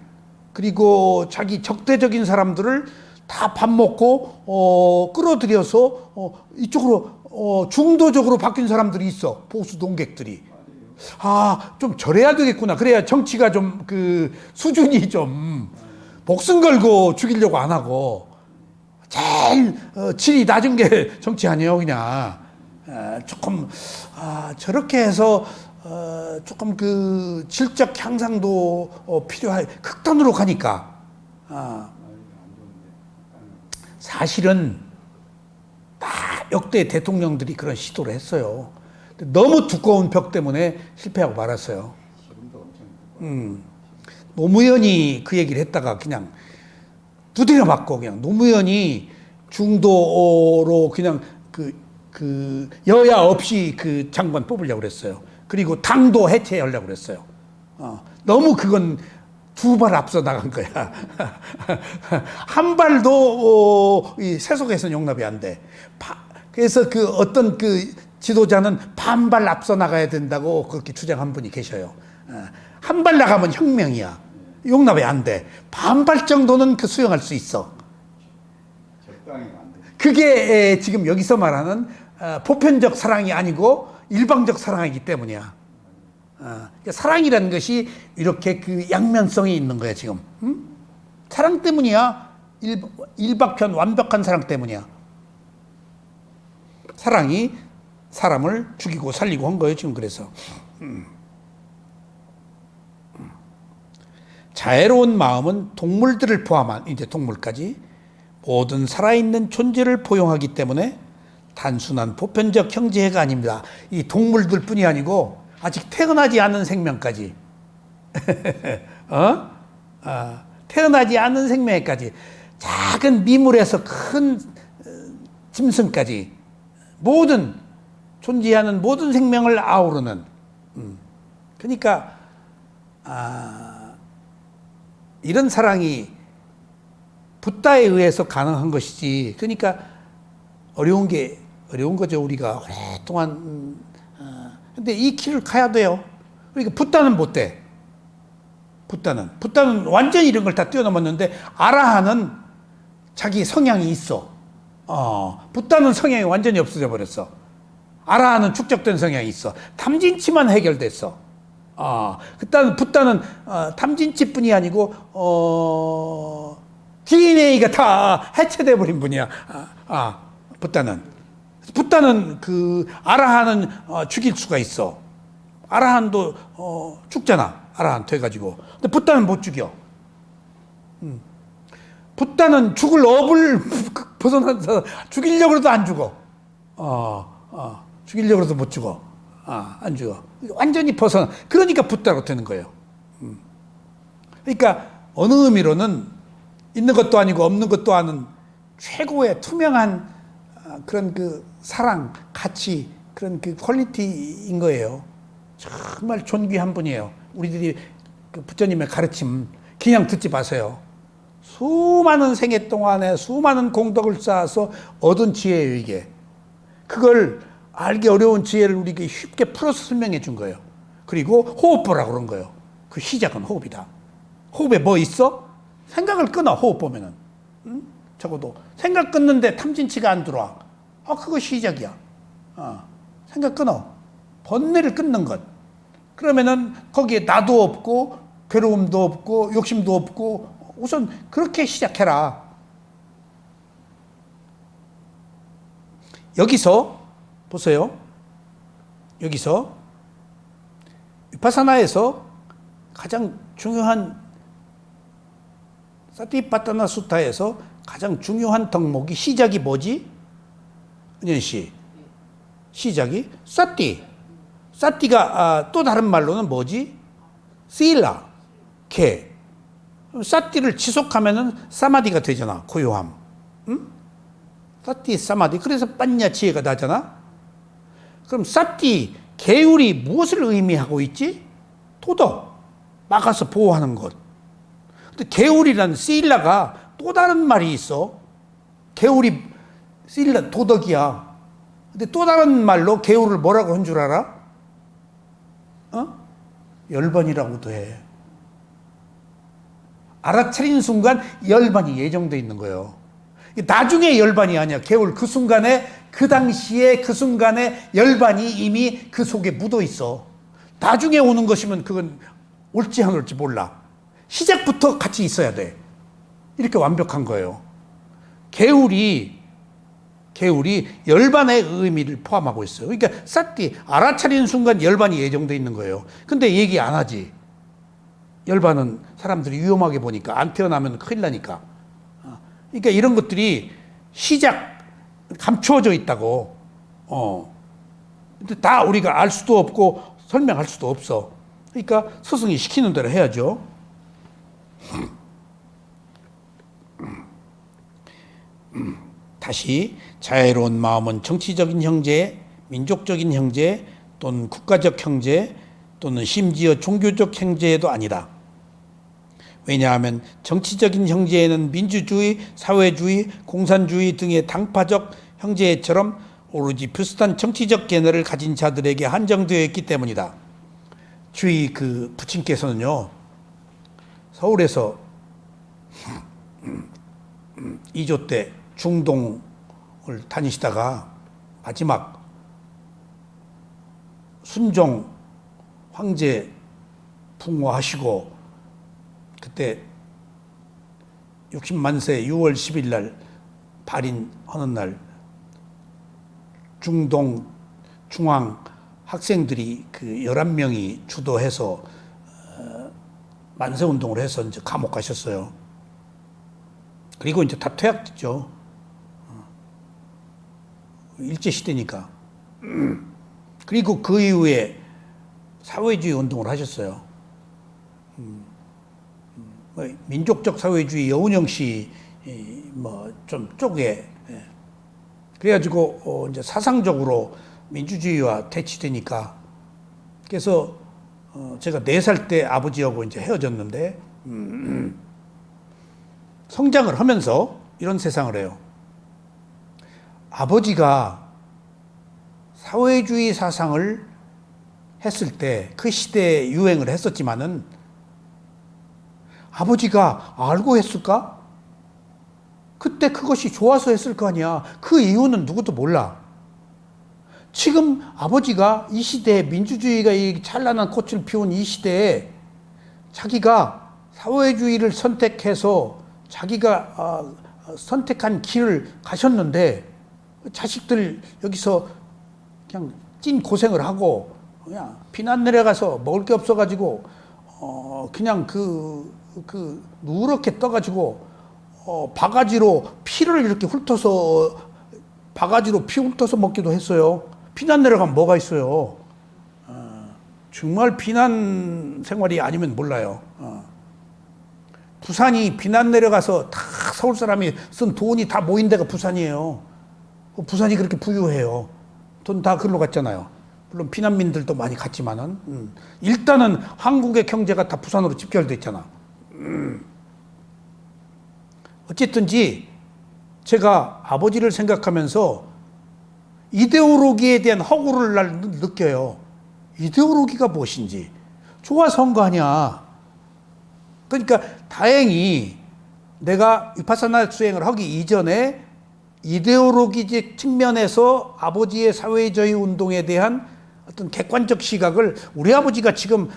그리고 자기 적대적인 사람들을 다 밥 먹고 끌어들여서 이쪽으로 중도적으로 바뀐 사람들이 있어. 보수 논객들이. 좀 저래야 되겠구나. 그래야 정치가 좀 수준이 좀 목숨 걸고 죽이려고 안 하고 제일 질이 낮은 게 정치 아니에요, 그냥. 조금 저렇게 해서 조금 질적 향상도 필요할 극단으로 가니까 사실은 다 역대 대통령들이 그런 시도를 했어요. 너무 두꺼운 벽 때문에 실패하고 말았어요. 노무현이 그 얘기를 했다가 그냥 두드려 맞고 그냥 노무현이 중도로 그냥 여야 없이 그 장관 뽑으려고 그랬어요. 그리고 당도 해체하려고 그랬어요. 너무 그건 두 발 앞서 나간 거야. 한 발도 이 세속에서는 용납이 안 돼. 그래서 어떤 지도자는 반발 앞서 나가야 된다고 그렇게 주장한 분이 계셔요. 한 발 나가면 혁명이야. 용납이 안 돼. 반발 정도는 수용할 수 있어. 적당히 안 돼. 그게 지금 여기서 말하는 보편적 사랑이 아니고 일방적 사랑이기 때문이야. 사랑이라는 것이 이렇게 양면성이 있는 거야 지금. 사랑 때문이야. 일박편 완벽한 사랑 때문이야. 사랑이 사람을 죽이고 살리고 한 거예요 지금. 그래서 자애로운 마음은 동물들을 포함한 이제 동물까지 모든 살아있는 존재를 포용하기 때문에 단순한 보편적 형제가 아닙니다. 이 동물들 뿐이 아니고 아직 태어나지 않은 생명까지 태어나지 않은 생명까지 작은 미물에서 큰 짐승까지 모든 존재하는 모든 생명을 아우르는 그러니까 이런 사랑이 붓다에 의해서 가능한 것이지. 그러니까 어려운 거죠 우리가 오랫동안. 근데 이 길을 가야 돼요. 그러니까 붓다는 못 돼. 붓다는 완전히 이런 걸 다 뛰어넘었는데 아라한은 자기 성향이 있어. 붓다는 성향이 완전히 없어져 버렸어. 아라한은 축적된 성향이 있어. 탐진치만 해결됐어. 붓다는 탐진치뿐이 아니고 DNA가 다 해체돼 버린 분이야. 붓다는 아라한은 죽일 수가 있어. 아라한도 죽잖아. 아라한 돼가지고. 근데 붓다는 못 죽여. 붓다는 죽을 업을 벗어나서 죽이려고 해도 안 죽어. 죽이려고 해도 못 죽어. 안 죽어. 완전히 벗어나. 그러니까 붓다로 되는 거예요. 그러니까 어느 의미로는 있는 것도 아니고 없는 것도 아닌 최고의 투명한 그런 사랑, 가치, 그런 퀄리티인 거예요. 정말 존귀한 분이에요. 우리들이 부처님의 가르침 그냥 듣지 마세요. 수많은 생애 동안에 수많은 공덕을 쌓아서 얻은 지혜예요, 이게. 그걸 알기 어려운 지혜를 우리에게 쉽게 풀어서 설명해 준 거예요. 그리고 호흡보라고 그런 거예요. 그 시작은 호흡이다. 호흡에 뭐 있어? 생각을 끊어, 호흡 보면은. 응? 적어도. 생각 끊는데 탐진치가 안 들어와. 그거 시작이야. 생각 끊어. 번뇌를 끊는 것. 그러면은 거기에 나도 없고, 괴로움도 없고, 욕심도 없고, 우선 그렇게 시작해라. 여기서, 보세요. 여기서, 위파사나에서 가장 중요한 사티파타나 수타에서 가장 중요한 덕목이 시작이 뭐지? 은현 씨. 시작이 사티. 사티가 또 다른 말로는 뭐지? 시일라. 개. 사티를 지속하면은 사마디가 되잖아. 고요함. 응? 사티 사마디. 그래서 빠냐 지혜가 나잖아. 그럼 사티 계율이 무엇을 의미하고 있지? 도덕. 막아서 보호하는 것. 근데 계율이라는 시일라가 또 다른 말이 있어. 계율이 시일라 도덕이야. 근데 또 다른 말로 계율을 뭐라고 한 줄 알아? 열반이라고도 해. 알아차리는 순간 열반이 예정돼 있는 거예요. 나중에 열반이 아니야. 계율 그 순간에 그 당시에 그 순간에 열반이 이미 그 속에 묻어 있어. 나중에 오는 것이면 그건 올지 안 올지 몰라. 시작부터 같이 있어야 돼. 이렇게 완벽한 거예요. 계율이 열반의 의미를 포함하고 있어요. 그러니까 사티 알아차리는 순간 열반이 예정돼 있는 거예요. 근데 얘기 안 하지. 열반은 사람들이 위험하게 보니까 안 태어나면 큰일 나니까. 그러니까 이런 것들이 시작 감추어져 있다고. 근데 다 우리가 알 수도 없고 설명할 수도 없어. 그러니까 스승이 시키는 대로 해야죠. 다시 자애로운 마음은 정치적인 형제, 민족적인 형제 또는 국가적 형제 또는 심지어 종교적 형제도 아니다. 왜냐하면 정치적인 형제에는 민주주의, 사회주의, 공산주의 등의 당파적 형제처럼 오로지 비슷한 정치적 견해를 가진 자들에게 한정되어 있기 때문이다. 주의 그 부친께서는요, 서울에서 2조 때 중동을 다니시다가 마지막 순종 황제 풍화하시고 그때 60만 세 6월 10일 날 발인하는 날 중동 중앙 학생들이 그 11명이 주도해서 만세 운동을 해서 이제 감옥 가셨어요. 그리고 이제 다 퇴학됐죠. 일제 시대니까. 그리고 그 이후에 사회주의 운동을 하셨어요. 민족적 사회주의 여운형 씨 뭐 좀 쪽에 그래가지고 이제 사상적으로 민주주의와 대치되니까 그래서 제가 4살 때 아버지하고 이제 헤어졌는데 성장을 하면서 이런 세상을 해요. 아버지가 사회주의 사상을 했을 때 그 시대에 유행을 했었지만은 아버지가 알고 했을까? 그때 그것이 좋아서 했을 거 아니야. 그 이유는 누구도 몰라. 지금 아버지가 이 시대에 민주주의가 이 찬란한 꽃을 피운 이 시대에 자기가 사회주의를 선택해서 자기가 선택한 길을 가셨는데 자식들 여기서 그냥 찐 고생을 하고 그냥 피난 내려가서 먹을 게 없어가지고 그냥 누렇게 떠가지고 바가지로 피를 이렇게 훑어서 바가지로 피 훑어서 먹기도 했어요. 피난 내려가면 뭐가 있어요? 정말 피난 생활이 아니면 몰라요. 부산이 피난 내려가서 다 서울 사람이 쓴 돈이 다 모인 데가 부산이에요. 부산이 그렇게 부유해요. 돈 다 그걸로 갔잖아요. 물론 피난민들도 많이 갔지만은 일단은 한국의 경제가 다 부산으로 집결돼 있잖아. 어쨌든지 제가 아버지를 생각하면서 이데올로기에 대한 허구를 날 느껴요. 이데올로기가 무엇인지. 좋아서 한 거 아니야. 그러니까 다행히 내가 위파사나 수행을 하기 이전에 이데올로기적 측면에서 아버지의 사회주의 운동에 대한 어떤 객관적 시각을 우리 아버지가 지금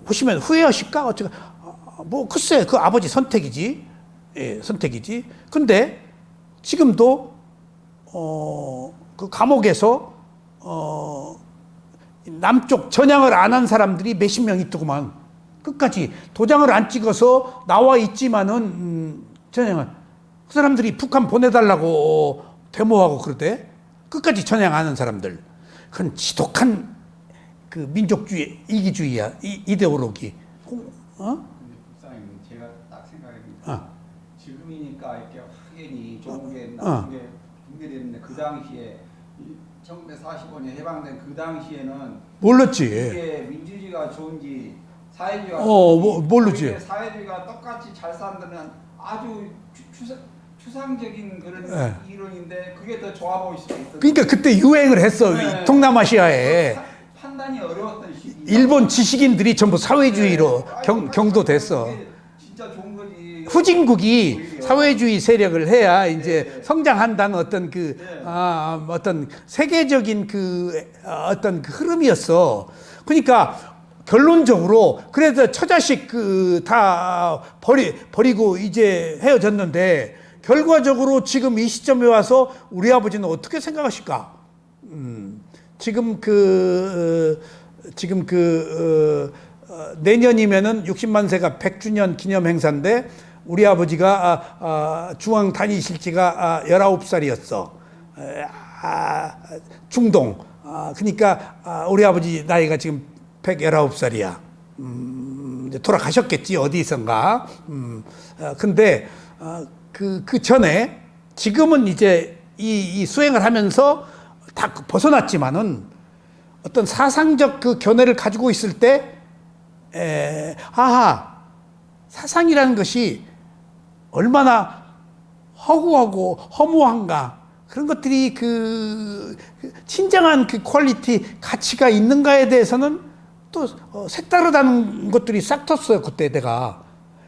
보시면 후회하실까? 어쩌까? 뭐 글쎄 그 아버지 선택이지. 예, 선택이지. 근데 지금도 그 감옥에서 남쪽 전향을 안 한 사람들이 몇십 명 있더구만. 끝까지 도장을 안 찍어서 나와 있지만은 전향을 그 사람들이 북한 보내달라고 데모하고 그러대. 끝까지 전향 안 한 사람들. 그건 지독한 그 민족주의, 이기주의야. 이데올로기. 근데 국장님 제가 딱 생각해보니까 지금이니까 이렇게 확연히 좋은 게 나쁜 게 분별되는데 그 당시에 1945년 해방된 그 당시에는 몰랐지. 이게 민주주의가 좋은지 사회주의가 모르지. 사회주의가 똑같이 잘 산다는 아주 추상적인 그런 이론인데 그게 더 좋아 보일 수도 있어요. 그러니까 그때 유행을 했어. 네. 동남아시아에. 판단이 어려웠던 시기. 일본 지식인들이 전부 사회주의로 경도됐어. 진짜 좋은 거지. 후진국이 오히려. 사회주의 세력을 해야 이제 네. 성장한다는 어떤 그 네. 어떤 세계적인 그 어떤 그 흐름이었어. 그러니까 결론적으로 그래도 처자식 그 다 버리고 이제 헤어졌는데 결과적으로 지금 이 시점에 와서 우리 아버지는 어떻게 생각하실까? 지금 내년이면은 60만 세가 100주년 기념 행사인데 우리 아버지가 중앙 다니실 지가 19살이었어. 중동. 그러니까 우리 아버지 나이가 지금 119살이야. 이제 돌아가셨겠지 어디선가. 근데 그 전에 지금은 이제 이 수행을 하면서 다 벗어났지만은 어떤 사상적 그 견해를 가지고 있을 때 사상이라는 것이 얼마나 허구하고 허무한가 그런 것들이 그 진정한 그 퀄리티 가치가 있는가에 대해서는 또 색다르다는 것들이 싹 텄어요 그때 내가.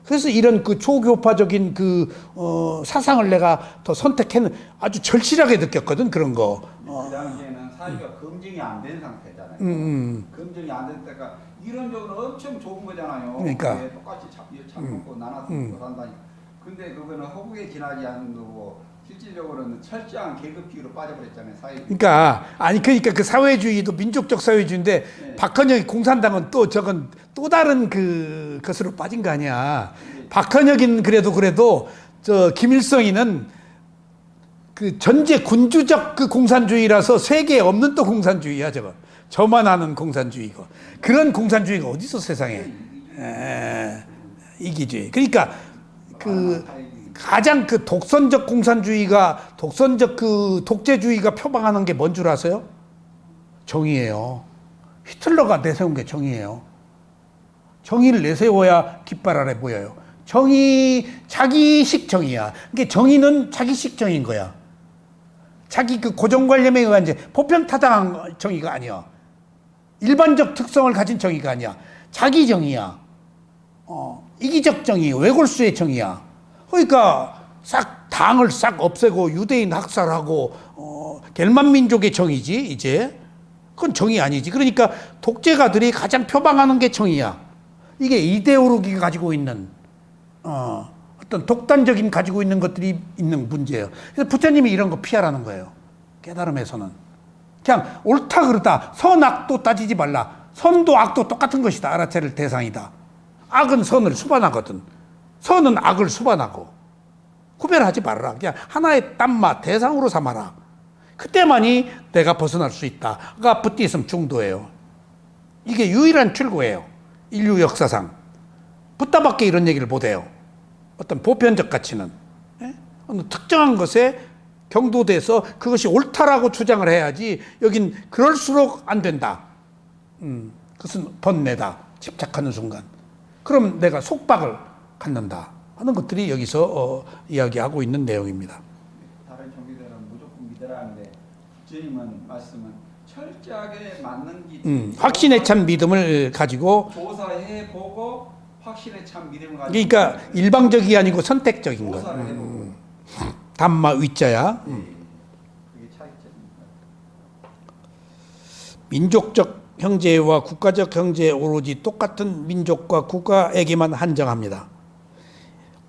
그래서 이런 그 초교파적인 그 사상을 내가 더 선택했는 아주 절실하게 느꼈거든 그런 거. 그 당시에는 사회가 검증이 안 된 상태잖아요. 검증이 안 된 때가 이론적으로 엄청 좋은 거잖아요. 그러니까. 똑같이 잡고 나눠서 산다니까. 근데 그거는 허구에 지나지 않는 거고 실질적으로는 철저한 계급주의로 빠져버렸잖아요. 그러니까 그 사회주의도 민족적 사회주의인데 네. 박헌혁이 공산당은 또 저건 또 다른 그 것으로 빠진 거 아니야. 박헌혁인 그래도 저 김일성이는 그 전제 군주적 그 공산주의라서 세계에 없는 또 공산주의야 저거. 저만 아는 공산주의고 그런 공산주의가 어디 있어 세상에. 이기주의. 그러니까 그 가장 그 독선적 공산주의가 독선적 그 독재주의가 표방하는 게 뭔 줄 아세요? 정의예요. 히틀러가 내세운 게 정의예요. 정의를 내세워야 깃발 아래 보여요. 정의 자기식 정의야. 그러니까 정의는 자기식 정의인 거야. 자기 그 고정관념에 의한 이제 보편타당한 정의가 아니야. 일반적 특성을 가진 정의가 아니야. 자기 정의야. 이기적 정의, 외골수의 정의야. 그러니까 당을 싹 없애고 유대인 학살하고 겔만 민족의 정의지 이제. 그건 정의 아니지. 그러니까 독재가들이 가장 표방하는 게 정의야. 이게 이데올로기가 가지고 있는 어떤 독단적인 가지고 있는 것들이 있는 문제예요. 그래서 부처님이 이런 거 피하라는 거예요. 깨달음에서는. 그냥 옳다 그르다. 선악도 따지지 말라. 선도 악도 똑같은 것이다. 알아차릴 대상이다. 악은 선을 수반하거든. 선은 악을 수반하고. 구별하지 말아라. 그냥 하나의 땀마 대상으로 삼아라. 그때만이 내가 벗어날 수 있다. 그러니까 부디즘 중도예요. 이게 유일한 출구예요. 인류 역사상. 부다밖에 이런 얘기를 못해요. 어떤 보편적 가치는. 어느 특정한 것에 경도돼서 그것이 옳다라고 주장을 해야지 여긴 그럴수록 안 된다. 그것은 번뇌다. 집착하는 순간. 그럼 내가 속박을 갖는다 하는 것들이 여기서 이야기하고 있는 내용입니다. 다른 종교들은 무조건 믿으라는데 부처님은 말씀은 철저하게 맞는지 확신에 찬 믿음을 가지고 조사해 보고 확신에 찬 믿음을 가지고 그러니까 일방적이 아니고 선택적인 것. 조사를 해보고 담마 위자야. 그게 차이점입니다. 민족적 형제와 국가적 형제에 오로지 똑같은 민족과 국가에게만 한정합니다.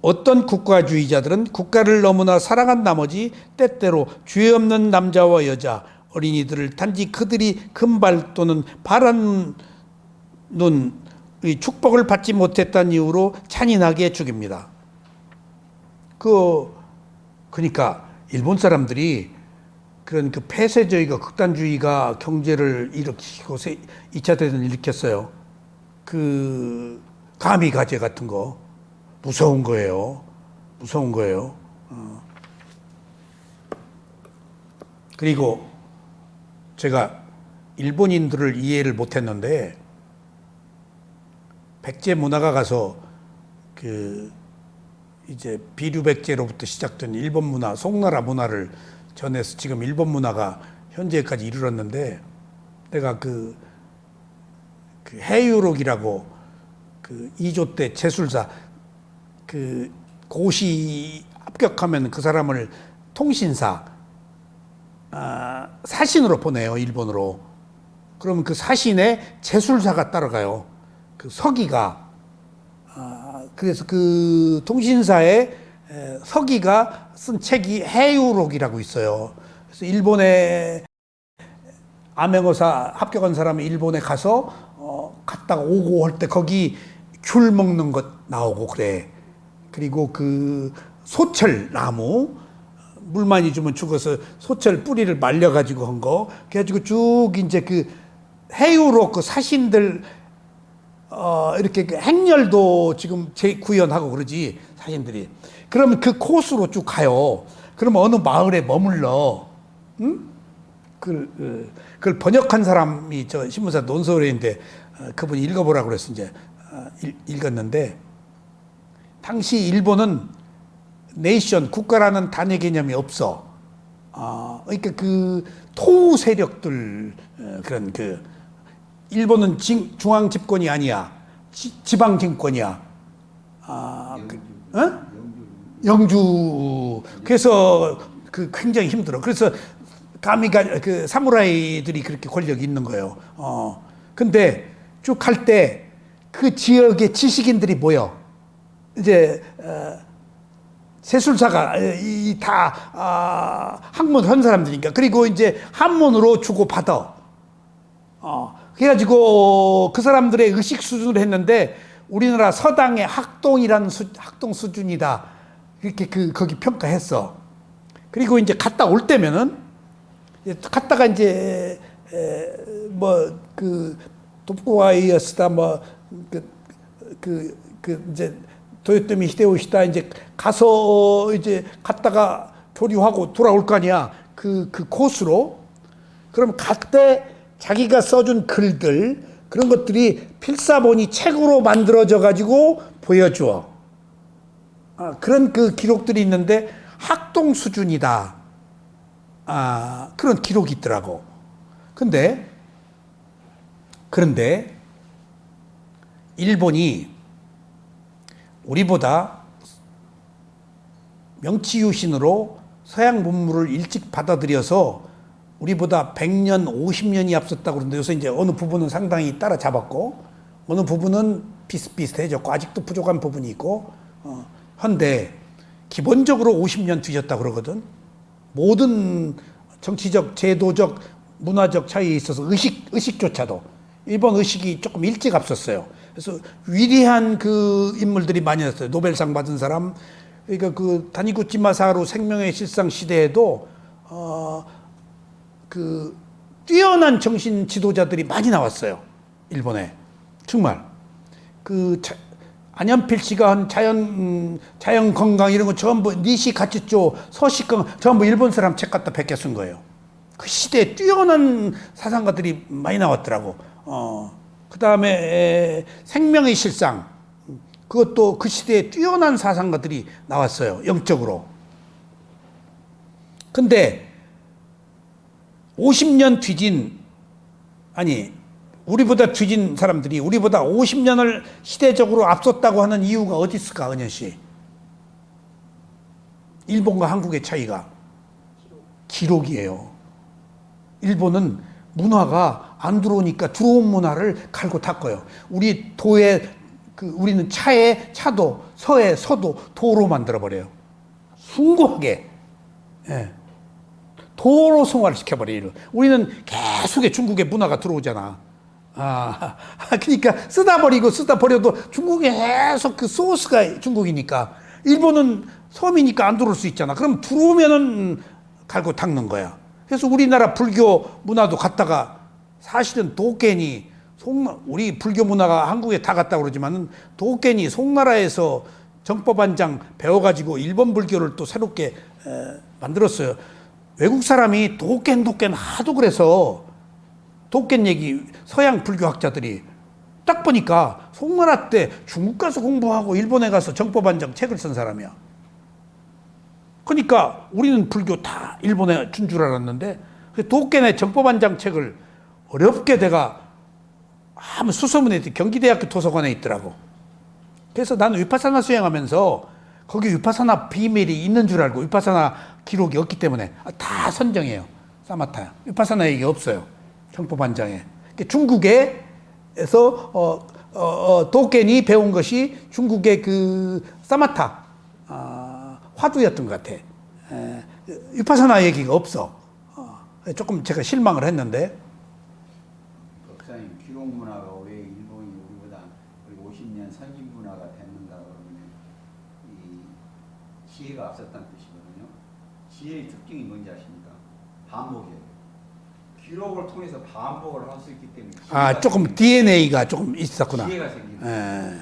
어떤 국가주의자들은 국가를 너무나 사랑한 나머지 때때로 죄 없는 남자와 여자, 어린이들을 단지 그들이 금발 또는 파란 눈의 축복을 받지 못했다는 이유로 잔인하게 죽입니다. 그러니까 일본 사람들이 그런 그 폐쇄주의가 극단주의가 경제를 일으키고 2차 대전을 일으켰어요. 그 가미가제 같은 거 무서운 거예요. 무서운 거예요. 그리고 제가 일본인들을 이해를 못했는데 백제 문화가 가서 그 이제 비류백제로부터 시작된 일본 문화, 송나라 문화를 전해서 지금 일본 문화가 현재까지 이르렀는데 내가 그 해유록이라고 그 2조 때 제술사 그 고시 합격하면 그 사람을 통신사 사신으로 보내요, 일본으로. 그러면 그 사신에 제술사가 따라가요. 그 서기가 그래서 그 통신사에 서기가 쓴 책이 해유록이라고 있어요. 그래서 일본에 암행어사 합격한 사람이 일본에 가서 갔다가 오고 할 때 거기 귤 먹는 것 나오고 그래. 그리고 그 소철 나무 물 많이 주면 죽어서 소철 뿌리를 말려가지고 한 거. 그래가지고 쭉 이제 그 해유록 그 사신들 이렇게 그 행렬도 지금 재구현하고 그러지 사신들이. 그러면 그 코스로 쭉 가요. 그러면 어느 마을에 머물러. 응? 그걸 번역한 사람이 저 신문사 논설인데 그분이 읽어보라고 그래서 이제 읽었는데 당시 일본은 네이션 국가라는 단위 개념이 없어. 그러니까 그 토우 세력들 그런 그 일본은 중앙 집권이 아니야. 지방 집권이야. 영주. 그래서 그 굉장히 힘들어. 그래서 가미가 그 사무라이들이 그렇게 권력이 있는 거예요. 근데 쭉 갈 때 그 지역의 지식인들이 모여. 이제 세술사가 다 학문을 한 사람들이니까. 그리고 이제 한문으로 주고 받아. 그래가지고 그 사람들의 의식 수준을 했는데 우리나라 서당의 학동이라는 학동 수준이다. 이렇게 거기 평가했어. 그리고 이제 갔다 올 때면은 갔다가 이제 뭐 그 도쿠가이에스다 뭐 이제 도요토미 히데요시다 이제 가서 이제 갔다가 교류하고 돌아올 거 아니야. 그 코스로. 그럼 갔때 자기가 써준 글들 그런 것들이 필사본이 책으로 만들어져 가지고 보여줘. 그런 그 기록들이 있는데 학동 수준이다. 그런 기록이 있더라고. 그런데 일본이 우리보다 명치유신으로 서양 문물을 일찍 받아들여서 우리보다 100년, 50년이 앞섰다고 그러는데 요새 이제 어느 부분은 상당히 따라잡았고 어느 부분은 비슷비슷해졌고 아직도 부족한 부분이 있고 한데 기본적으로 50년 뒤졌다고 그러거든. 모든 정치적, 제도적, 문화적 차이에 있어서 의식조차도 일본 의식이 조금 일찍 앞섰어요. 그래서 위대한 그 인물들이 많이 났어요. 노벨상 받은 사람. 그러니까 그 다니구치 마사루 생명의 실상 시대에도 그 뛰어난 정신 지도자들이 많이 나왔어요. 일본에. 정말. 안현필 씨가 한 자연 건강 이런 거 전부 니시 가츠조, 서식강 전부 일본 사람 책 갖다 베껴 쓴 거예요. 그 시대에 뛰어난 사상가들이 많이 나왔더라고. 그 다음에 생명의 실상. 그것도 그 시대에 뛰어난 사상가들이 나왔어요. 영적으로. 근데 50년 뒤진, 아니, 우리보다 뒤진 사람들이 우리보다 50년을 시대적으로 앞섰다고 하는 이유가 어디 있을까, 은현 씨? 일본과 한국의 차이가 기록이에요. 일본은 문화가 안 들어오니까 들어온 문화를 갈고 닦아요. 우리 도에 우리는 차에 차도, 서에 서도 도로 만들어 버려요. 숭고하게. 예. 도로 성화를 시켜버려요. 우리는 계속의 중국의 문화가 들어오잖아. 그러니까 쓰다 버리고 쓰다 버려도 중국에 계속 그 소스가 중국이니까. 일본은 섬이니까 안 들어올 수 있잖아. 그럼 들어오면은 갈고 닦는 거야. 그래서 우리나라 불교 문화도 갔다가 사실은 도깨니 우리 불교 문화가 한국에 다 갔다 그러지만은 도깨니 송나라에서 정법안장 배워가지고 일본 불교를 또 새롭게 만들었어요. 외국 사람이 도깬 하도 그래서 도깬 얘기 서양 불교학자들이 딱 보니까 송나라 때 중국 가서 공부하고 일본에 가서 정법안장 책을 쓴 사람이야. 그러니까 우리는 불교 다 일본에 준 줄 알았는데 도깨네 정법안장 책을 어렵게 내가 아무 수소문에 경기대학교 도서관에 있더라고. 그래서 나는 위파사나 수행하면서 거기 위파사나 비밀이 있는 줄 알고 위파사나 기록이 없기 때문에 다 선정해요. 사마타야. 위파사나 얘기 없어요. 정법안장에. 중국에서 도깨니 배운 것이 중국의 그 사마타 화두였던 것 같아. 위파사나 얘기가 없어. 조금 제가 실망을 했는데. 박사님, 기록 문화가 왜 일본이 우리보다 50년 선진 문화가 됐는가 그러면 이 지혜가 앞섰다는 뜻이거든요. 지혜의 특징이 뭔지 아십니까? 반복이에요. 기록을 통해서 반복을 할 수 있기 때문에. 조금 DNA가 조금 있었구나. 지혜가 생기는.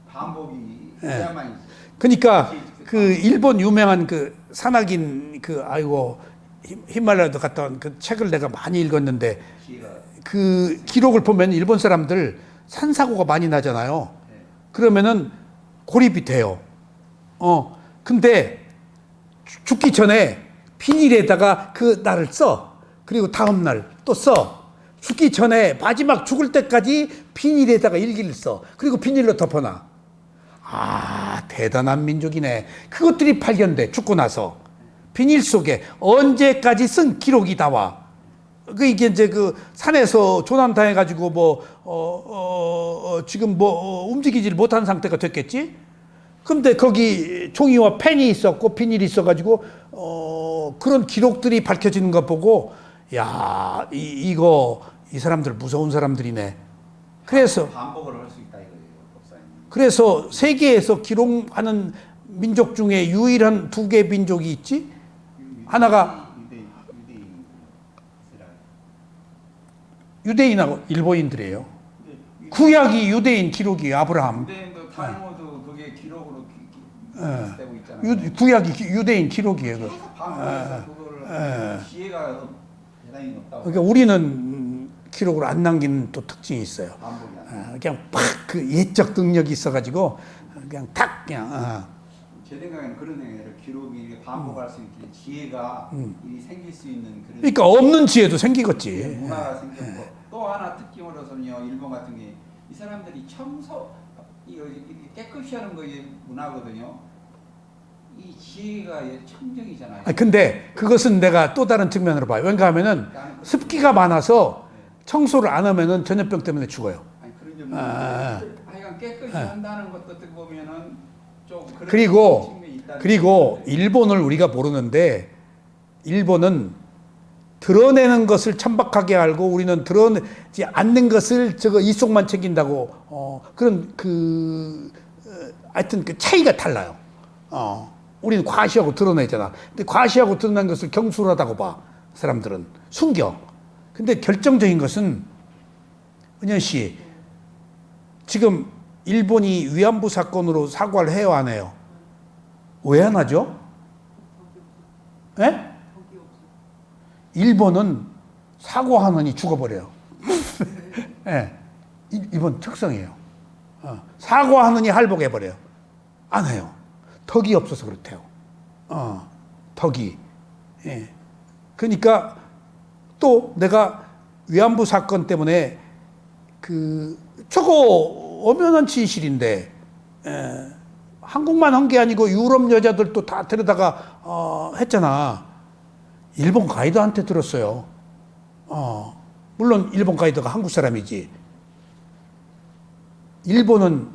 반복이 해야만 있어요. 그러니까 그 일본 유명한 그 산악인 히말라야도 갔다 온 그 책을 내가 많이 읽었는데 그 기록을 보면 일본 사람들 산사고가 많이 나잖아요. 그러면은 고립이 돼요. 근데 죽기 전에 비닐에다가 그 날을 써. 그리고 다음 날 또 써. 죽기 전에 마지막 죽을 때까지 비닐에다가 일기를 써. 그리고 비닐로 덮어놔. 대단한 민족이네. 그것들이 발견돼. 죽고 나서 비닐 속에 언제까지 쓴 기록이 나와. 이게 이제 그 산에서 조난 당해가지고 지금 움직이질 못한 상태가 됐겠지. 근데 거기 종이와 펜이 있었고 비닐이 있어가지고 그런 기록들이 밝혀지는 거 보고 이 사람들 무서운 사람들이네. 그래서 반복을 할 수 있다 이거예요, 법사님. 그래서 세계에서 기록하는 민족 중에 유일한 두 개 민족이 있지. 하나가 유대인하고 일본인들이에요. 구약이 유대인 기록이에요. 아브라함. 유대인도 탈무드 그게 기록으로 되고 있잖아요. 구약이 유대인 기록이에요. 반복해서 그거를 지혜가 대단히 높다고. 그러니까 우리는 기록을 안 남기는 또 특징이 있어요. 그냥 팍 그 예적 능력이 있어가지고 그냥 탁 그냥. 제 생각에는 그런 애를 기록이 반복할 수 있게 지혜가 생길 수 있는 그런. 그러니까 없는 지혜도 생기겠지. 문화가 생겼고 또 하나 특징으로서는요, 일본 같은 게 이 사람들이 청소 깨끗이 하는 거에 문화거든요. 이 지혜가 청정이잖아요. 근데 그것은 내가 또 다른 측면으로 봐요. 왜냐하면은 습기가 많아서 청소를 안 하면은 전염병 때문에 죽어요. 그런 점은 하여간 깨끗이 한다는 것도 어떻게 보면은 좀 그런 그리고 일본을 우리가 모르는데 일본은 드러내는 것을 천박하게 알고 우리는 드러내지 않는 것을 이속만 챙긴다고 그런 하여튼 그 차이가 달라요. 우리는 과시하고 드러내잖아. 근데 과시하고 드러난 것을 경솔하다고 봐. 사람들은 숨겨. 근데 결정적인 것은 은현 씨 지금 일본이 위안부 사건으로 사과를 해요, 안 해요? 왜 안 하죠? 예? 일본은 사과하느니 죽어버려요. 예. 일본 특성이에요. 사과하느니 할복해버려요. 안 해요. 덕이 없어서 그렇대요. 덕이. 예. 그러니까 또 내가 위안부 사건 때문에 그 저거 엄연한 진실인데 한국만 한 게 아니고 유럽 여자들도 다 데려다가 했잖아. 일본 가이드한테 들었어요. 물론 일본 가이드가 한국 사람이지. 일본은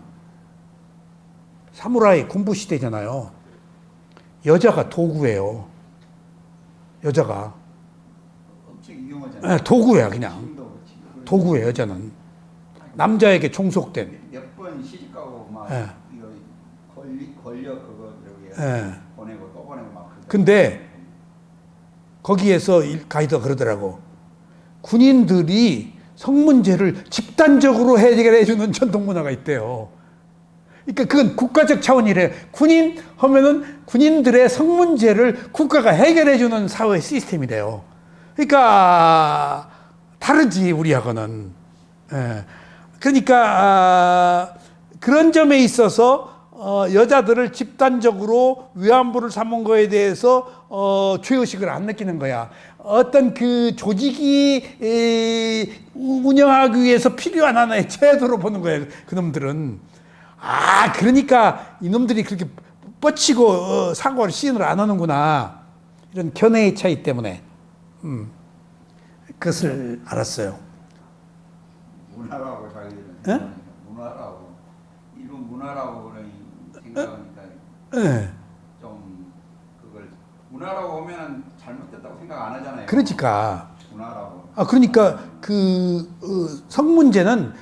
사무라이 군부 시대잖아요. 여자가 도구예요. 여자가. 엄청 유용하잖아요. 도구야 그냥. 지금도 그렇지. 도구예요 여자는. 남자에게 종속된. 몇 번 시집가고 막 예. 이거 권력 그거 저기 예. 보내고 또 보내고 막. 그러잖아요. 근데 거기에서 가이드가 그러더라고. 군인들이 성문제를 집단적으로 해결해주는 전통 문화가 있대요. 그러니까 그건 국가적 차원이래. 군인 하면은 군인들의 성문제를 국가가 해결해주는 사회 시스템이래요. 그러니까 다르지 우리하고는. 예. 그러니까 그런 점에 있어서 여자들을 집단적으로 위안부를 삼은 거에 대해서 죄의식을 안 느끼는 거야. 어떤 그 조직이 운영하기 위해서 필요한 하나의 제도로 보는 거예요. 그놈들은. 그러니까 이놈들이 그렇게 뻗치고 사고를 시인을 안 하는구나. 이런 견해의 차이 때문에 그것을 알았어요. 문화라고 자기들은 예? 문화라고 일본 문화라고 생각하니까 예. 좀 그걸 문화라고 하면은 잘못됐다고 생각 안 하잖아요. 그러니까. 문화라고. 그러니까 성문제는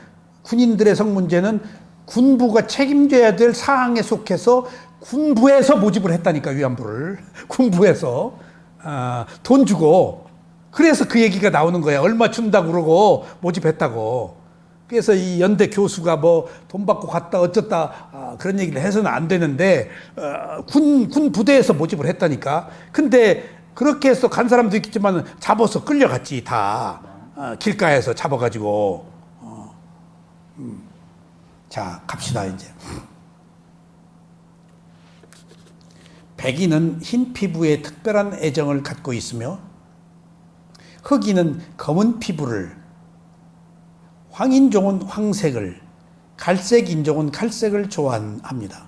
군인들의 성문제는 군부가 책임져야 될 사항에 속해서 군부에서 모집을 했다니까 위안부를 군부에서 돈 주고 그래서 그 얘기가 나오는 거야. 얼마 준다고 그러고 모집했다고. 그래서 이 연대 교수가 뭐 돈 받고 갔다 어쩌다 그런 얘기를 해서는 안 되는데 군 부대에서 모집을 했다니까. 근데 그렇게 해서 간 사람도 있겠지만 잡아서 끌려갔지 다. 길가에서 잡아가지고. 자 갑시다 이제. 백인은 흰 피부에 특별한 애정을 갖고 있으며 흑인은 검은 피부를, 황인종은 황색을, 갈색 인종은 갈색을 좋아합니다.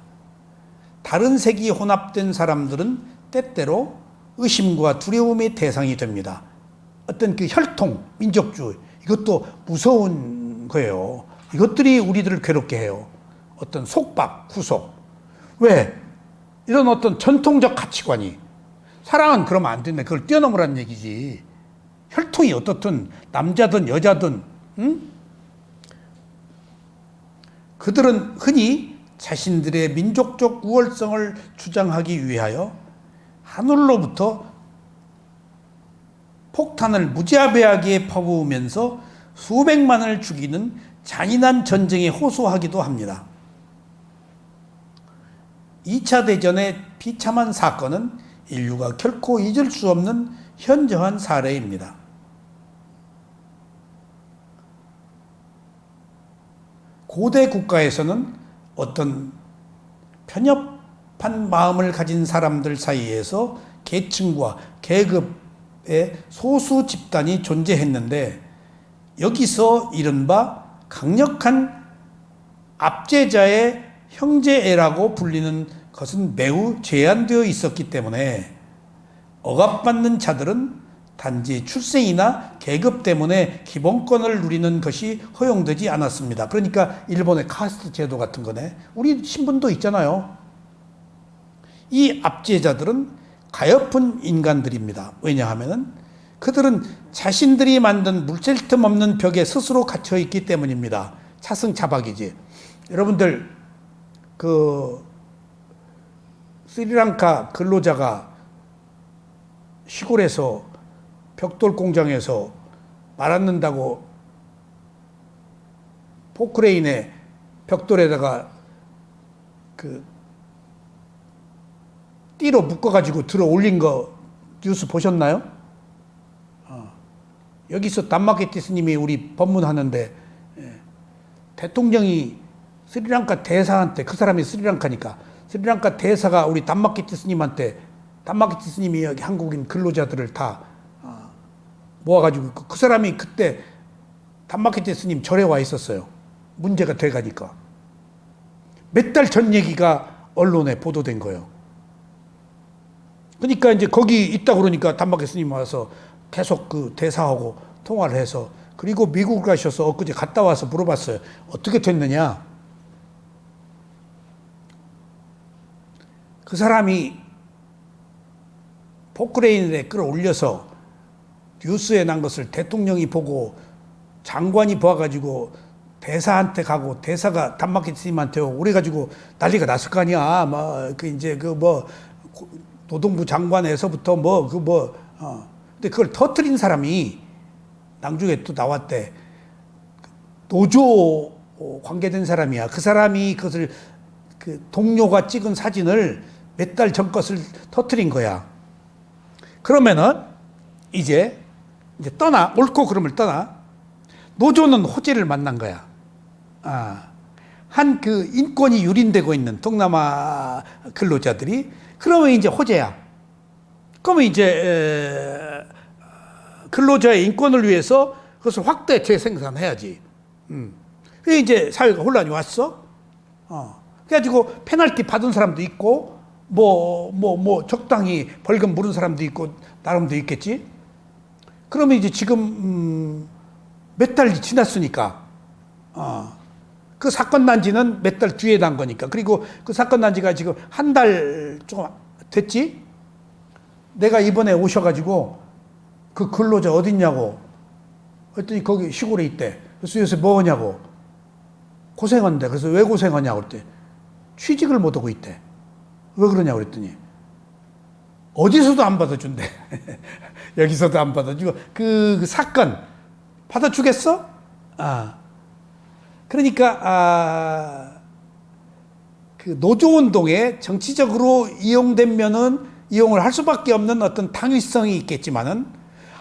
다른 색이 혼합된 사람들은 때때로 의심과 두려움의 대상이 됩니다. 어떤 그 혈통, 민족주의 이것도 무서운 거예요. 이것들이 우리들을 괴롭게 해요. 어떤 속박, 구속. 왜? 이런 어떤 전통적 가치관이. 사랑은 그러면 안 된다. 그걸 뛰어넘으라는 얘기지. 혈통이 어떻든 남자든 여자든 그들은 흔히 자신들의 민족적 우월성을 주장하기 위하여 하늘로부터 폭탄을 무자비하게 퍼부으면서 수백만을 죽이는 잔인한 전쟁에 호소하기도 합니다. 2차 대전의 비참한 사건은 인류가 결코 잊을 수 없는 현저한 사례입니다. 고대 국가에서는 어떤 편협한 마음을 가진 사람들 사이에서 계층과 계급의 소수 집단이 존재했는데 여기서 이른바 강력한 압제자의 형제애라고 불리는 것은 매우 제한되어 있었기 때문에 억압받는 자들은 단지 출생이나 계급 때문에 기본권을 누리는 것이 허용되지 않았습니다. 그러니까 일본의 카스트 제도 같은 거네. 우리 신분도 있잖아요. 이 압제자들은 가엾은 인간들입니다. 왜냐하면 그들은 자신들이 만든 물샐 틈 없는 벽에 스스로 갇혀 있기 때문입니다. 차승차박이지. 여러분들 그 스리랑카 근로자가 시골에서 벽돌 공장에서 말았는다고 포크레인에 벽돌에다가 그 띠로 묶어가지고 들어 올린 거 뉴스 보셨나요? 여기서 담마키티스님이 우리 법문하는데 대통령이 스리랑카 대사한테, 그 사람이 스리랑카니까 스리랑카 대사가 우리 담마키티스님한테, 담마키티스님이 여기 한국인 근로자들을 다 모아가지고 그 사람이 그때 단마켓 스님 절에 와 있었어요. 문제가 돼가니까. 몇 달 전 얘기가 언론에 보도된 거예요. 그러니까 이제 거기 있다 그러니까 단마켓 스님 와서 계속 그 대사하고 통화를 해서, 그리고 미국 가셔서 엊그제 갔다 와서 물어봤어요. 어떻게 됐느냐? 그 사람이 포크레인에 끌어올려서 뉴스에 난 것을 대통령이 보고 장관이 봐가지고 대사한테 가고 대사가 단마켓 스님한테 오고 그래가지고 난리가 났을 거 아니야. 그 이제 노동부 장관에서부터 근데 그걸 터트린 사람이 나중에 또 나왔대. 노조 관계된 사람이야. 그 사람이 그것을 그 동료가 찍은 사진을 몇 달 전 것을 터트린 거야. 그러면은 이제 떠나, 옳고 그름을 떠나. 노조는 호재를 만난 거야. 한 그 인권이 유린되고 있는 동남아 근로자들이, 그러면 이제 호재야. 그러면 이제 근로자의 인권을 위해서 그것을 확대 재생산해야지. 그래 이제 사회가 혼란이 왔어. 그래가지고 페널티 받은 사람도 있고, 적당히 벌금 물은 사람도 있고, 나름도 있겠지. 그러면 이제 지금 몇 달이 지났으니까, 그 사건 난 지는 몇 달 뒤에 난 거니까. 그리고 그 사건 난 지가 지금 한 달 조금 됐지? 내가 이번에 오셔가지고 그 근로자 어딨냐고 그랬더니 거기 시골에 있대. 그래서 요새 뭐 하냐고. 고생한대. 그래서 왜 고생하냐고 그랬더니 취직을 못 하고 있대. 왜 그러냐고 그랬더니 어디서도 안 받아준대. 여기서도 안 받아주고. 그 사건 받아주겠어? 그러니까 그 노조운동에 정치적으로 이용된 면은 이용을 할 수밖에 없는 어떤 당위성이 있겠지만은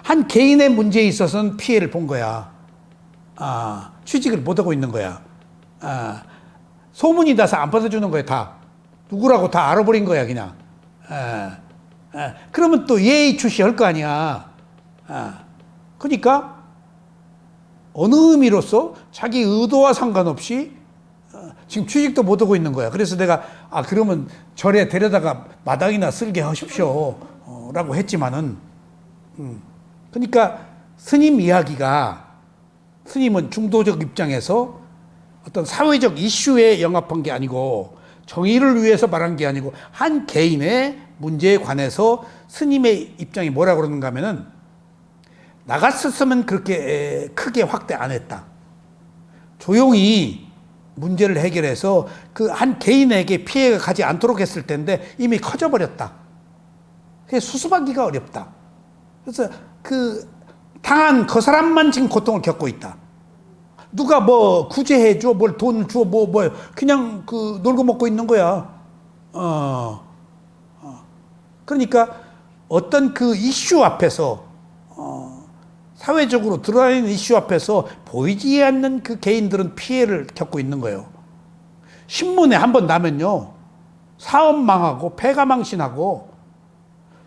한 개인의 문제에 있어서는 피해를 본 거야. 취직을 못하고 있는 거야. 소문이 나서 안 받아주는 거야, 다. 누구라고 다 알아버린 거야, 그냥. 그러면 또 예의 주시할 거 아니야. 그러니까 어느 의미로서 자기 의도와 상관없이 지금 취직도 못하고 있는 거야. 그래서 내가 그러면 절에 데려다가 마당이나 쓸게 하십시오 라고 했지만은 그러니까 스님 이야기가, 스님은 중도적 입장에서 어떤 사회적 이슈에 영합한 게 아니고 정의를 위해서 말한 게 아니고 한 개인의 문제에 관해서 스님의 입장이 뭐라고 그러는가 하면은 나갔었으면 그렇게 크게 확대 안 했다. 조용히 문제를 해결해서 그 한 개인에게 피해가 가지 않도록 했을 텐데 이미 커져버렸다. 그게 수습하기가 어렵다. 그래서 그 당한 그 사람만 지금 고통을 겪고 있다. 누가 구제해줘, 뭘 돈을 줘, 그냥 그 놀고 먹고 있는 거야. 그러니까 어떤 그 이슈 앞에서 사회적으로 드러나는 이슈 앞에서 보이지 않는 그 개인들은 피해를 겪고 있는 거예요. 신문에 한번 나면요, 사업 망하고 폐가 망신하고,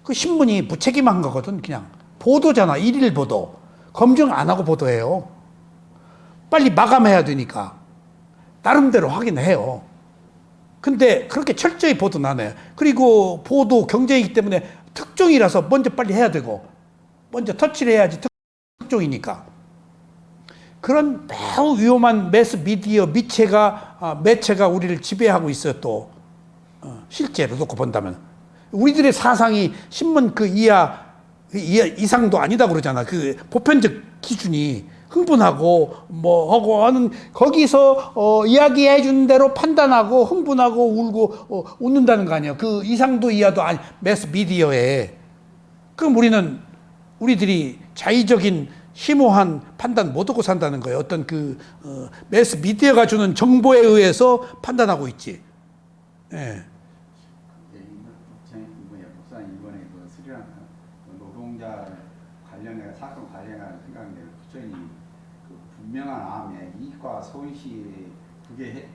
그 신문이 무책임한 거거든. 그냥 보도잖아. 일일 보도. 검증 안 하고 보도해요. 빨리 마감해야 되니까 나름대로 확인해요. 근데 그렇게 철저히 보도 안 해요. 그리고 보도 경제이기 때문에 특종이라서 먼저 빨리 해야 되고, 먼저 터치를 해야지 특종이니까. 그런 매우 위험한 매스 미디어 매체가 우리를 지배하고 있어요. 또 실제로 놓고 본다면 우리들의 사상이 신문 그 이상도 아니다 그러잖아. 그 보편적 기준이 흥분하고 하고 하는, 거기서 이야기해 준 대로 판단하고 흥분하고 울고 웃는다는 거 아니야. 그 이상도 이하도 아니 매스 미디어에. 그럼 우리들이 자의적인 심오한 판단 못 하고 산다는 거예요. 어떤 매스 미디어가 주는 정보에 의해서 판단하고 있지. 예. 목사님 이번에 그 스리랑카 노동자 관련해 사건 관련한 생각인데, 부처님이 그 분명한 암에 이익과 손실 그게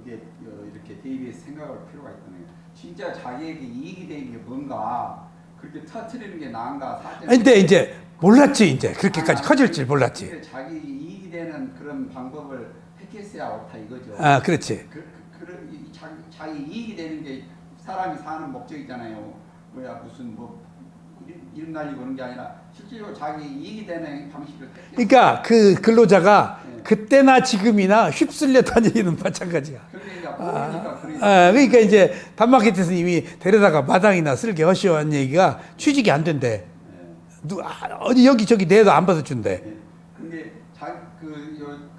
이렇게 대비해서 생각할 필요가 있다는 거예요. 진짜 자기에게 이익이 되는 게 뭔가 그렇게 터트리는 게 나은가. 근데 이제 몰랐지 이제 그렇게까지 커질 줄 몰랐지. 근데 자기 이익이 되는 그런 방법을 택했어야 옳다 이거죠. 아, 그렇지. 그런 자기 이익이 되는 게 사람이 사는 목적이잖아요. 뭐야 무슨 뭐 이름 날리고 그런 게 아니라 실제로 자기 이익이 되는 방식을 택했어요. 그러니까 그 근로자가 네. 그때나 지금이나 휩쓸려 다니는 마찬가지야. 그러니까 모르니까 그러니까 이제 단마켓에서 이미 데려다가 마당이나 쓸게 허시한 얘기가 취직이 안 된대. 어디 여기저기 내도 안 받아준대. 근데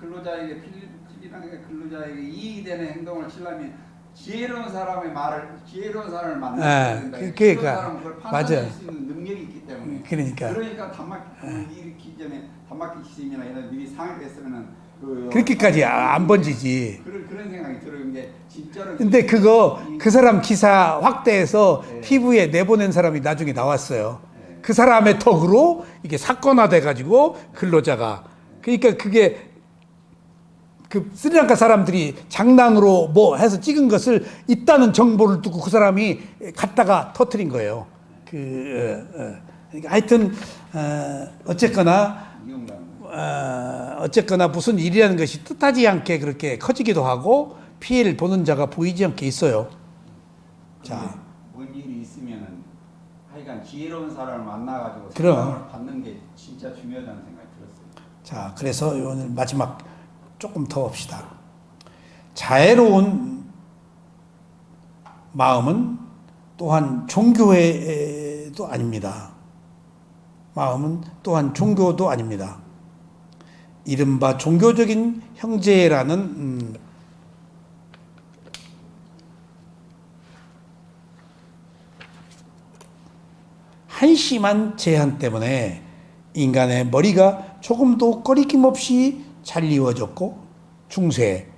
근로자에게 필리핀의 근로자에게 이익이 되는 행동을 치려면 지혜로운 사람을 만나야 된다. 그러니까 사람은 그걸 판단할 수 있는 능력이 있기 때문에. 그러니까 단마켓 일으키기 전에 단마켓 시스템이나 이런 미리 상을 냈으면은 그렇게까지 안 번지지. 그런 생각이 들어요. 게 진짜로. 근데 그 사람 기사 확대해서 TV에 내보낸 사람이 나중에 나왔어요. 그 사람의 덕으로 이게 사건화돼 가지고 근로자가 그러니까 그게 그 스리랑카 사람들이 장난으로 뭐 해서 찍은 것을 있다는 정보를 듣고 그 사람이 갖다가 터뜨린 거예요. 그러니까 하여튼 어쨌거나 무슨 일이라는 것이 뜻하지 않게 그렇게 커지기도 하고 피해를 보는 자가 보이지 않게 있어요. 자, 뭔 일이 있으면은 하여간 지혜로운 사람을 만나가지고 그럼. 상담을 받는 게 진짜 중요하다는 생각이 들었어요. 자, 그래서 오늘 마지막 조금 더 봅시다. 자애로운 마음은 또한 종교회도 아닙니다. 마음은 또한 종교도 아닙니다. 이른바 종교적인 형제라는 한심한 제한 때문에 인간의 머리가 조금도 꺼리낌 없이 잘 이루어졌고 중세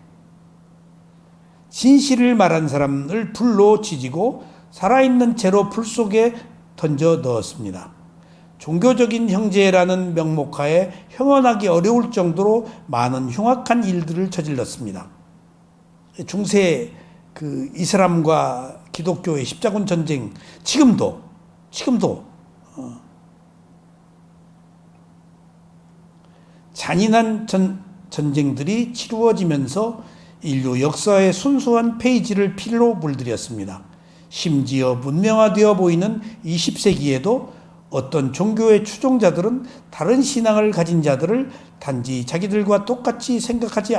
진실을 말한 사람을 불로 지지고 살아있는 채로 불 속에 던져 넣었습니다. 종교적인 형제라는 명목하에 형언하기 어려울 정도로 많은 흉악한 일들을 저질렀습니다. 중세 그 이슬람과 기독교의 십자군 전쟁 지금도 잔인한 전쟁들이 치루어지면서 인류 역사의 순수한 페이지를 피로 물들였습니다. 심지어 문명화되어 보이는 20세기에도 어떤 종교의 추종자들은 다른 신앙을 가진 자들을 단지 자기들과 똑같이 생각하지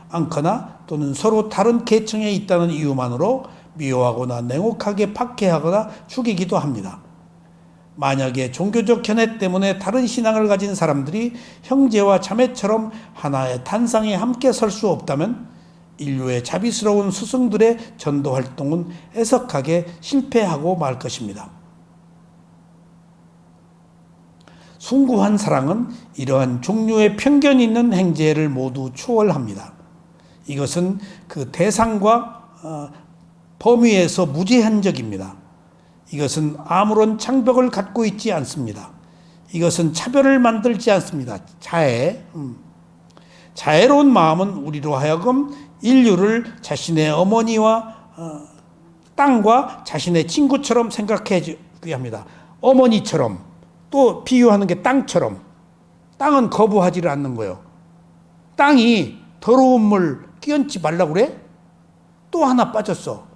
않거나 또는 서로 다른 계층에 있다는 이유만으로 미워하거나 냉혹하게 박해하거나 죽이기도 합니다. 만약에 종교적 견해 때문에 다른 신앙을 가진 사람들이 형제와 자매처럼 하나의 단상에 함께 설 수 없다면 인류의 자비스러운 스승들의 전도 활동은 애석하게 실패하고 말 것입니다. 숭고한 사랑은 이러한 종류의 편견 있는 행제를 모두 초월합니다. 이것은 그 대상과 범위에서 무제한적입니다. 이것은 아무런 장벽을 갖고 있지 않습니다. 이것은 차별을 만들지 않습니다. 자애로운 마음은 우리로 하여금 인류를 자신의 어머니와 땅과 자신의 친구처럼 생각하게 합니다. 어머니처럼 또 비유하는 게 땅처럼. 땅은 거부하지를 않는 거예요. 땅이 더러운 물 끼얹지 말라고 그래? 또 하나 빠졌어.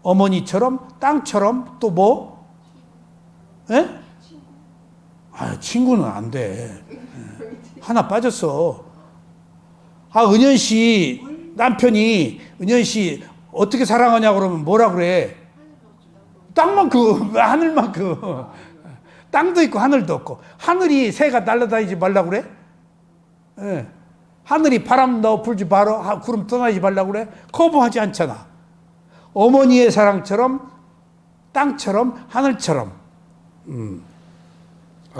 어머니처럼 땅처럼 또 뭐? 에? 친구는 안 돼. 하나 빠졌어. 은현 씨 남편이 은현 씨 어떻게 사랑하냐고 그러면 뭐라 그래? 땅만큼 하늘만큼. 땅도 있고 하늘도 없고. 하늘이 새가 날아다니지 말라고 그래? 예. 하늘이 바람 넣어 불지 말어 구름 떠나지 말라고 그래? 거부하지 않잖아. 어머니의 사랑처럼 땅처럼 하늘처럼.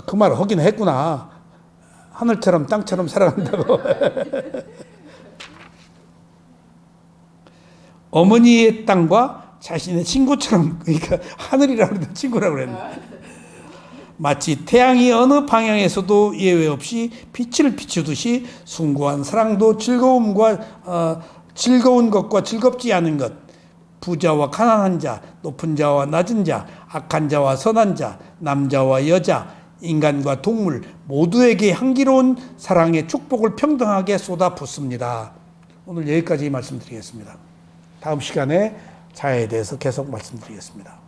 그 말을 하긴 했구나. 하늘처럼 땅처럼 사랑한다고. 어머니의 땅과 자신의 친구처럼, 그러니까 하늘이라고 그랬는데 친구라고 그랬네. 마치 태양이 어느 방향에서도 예외 없이 빛을 비추듯이 숭고한 사랑도 즐거운 것과 즐겁지 않은 것, 부자와 가난한 자, 높은 자와 낮은 자, 악한 자와 선한 자, 남자와 여자, 인간과 동물 모두에게 향기로운 사랑의 축복을 평등하게 쏟아붓습니다. 오늘 여기까지 말씀드리겠습니다. 다음 시간에 자해에 대해서 계속 말씀드리겠습니다.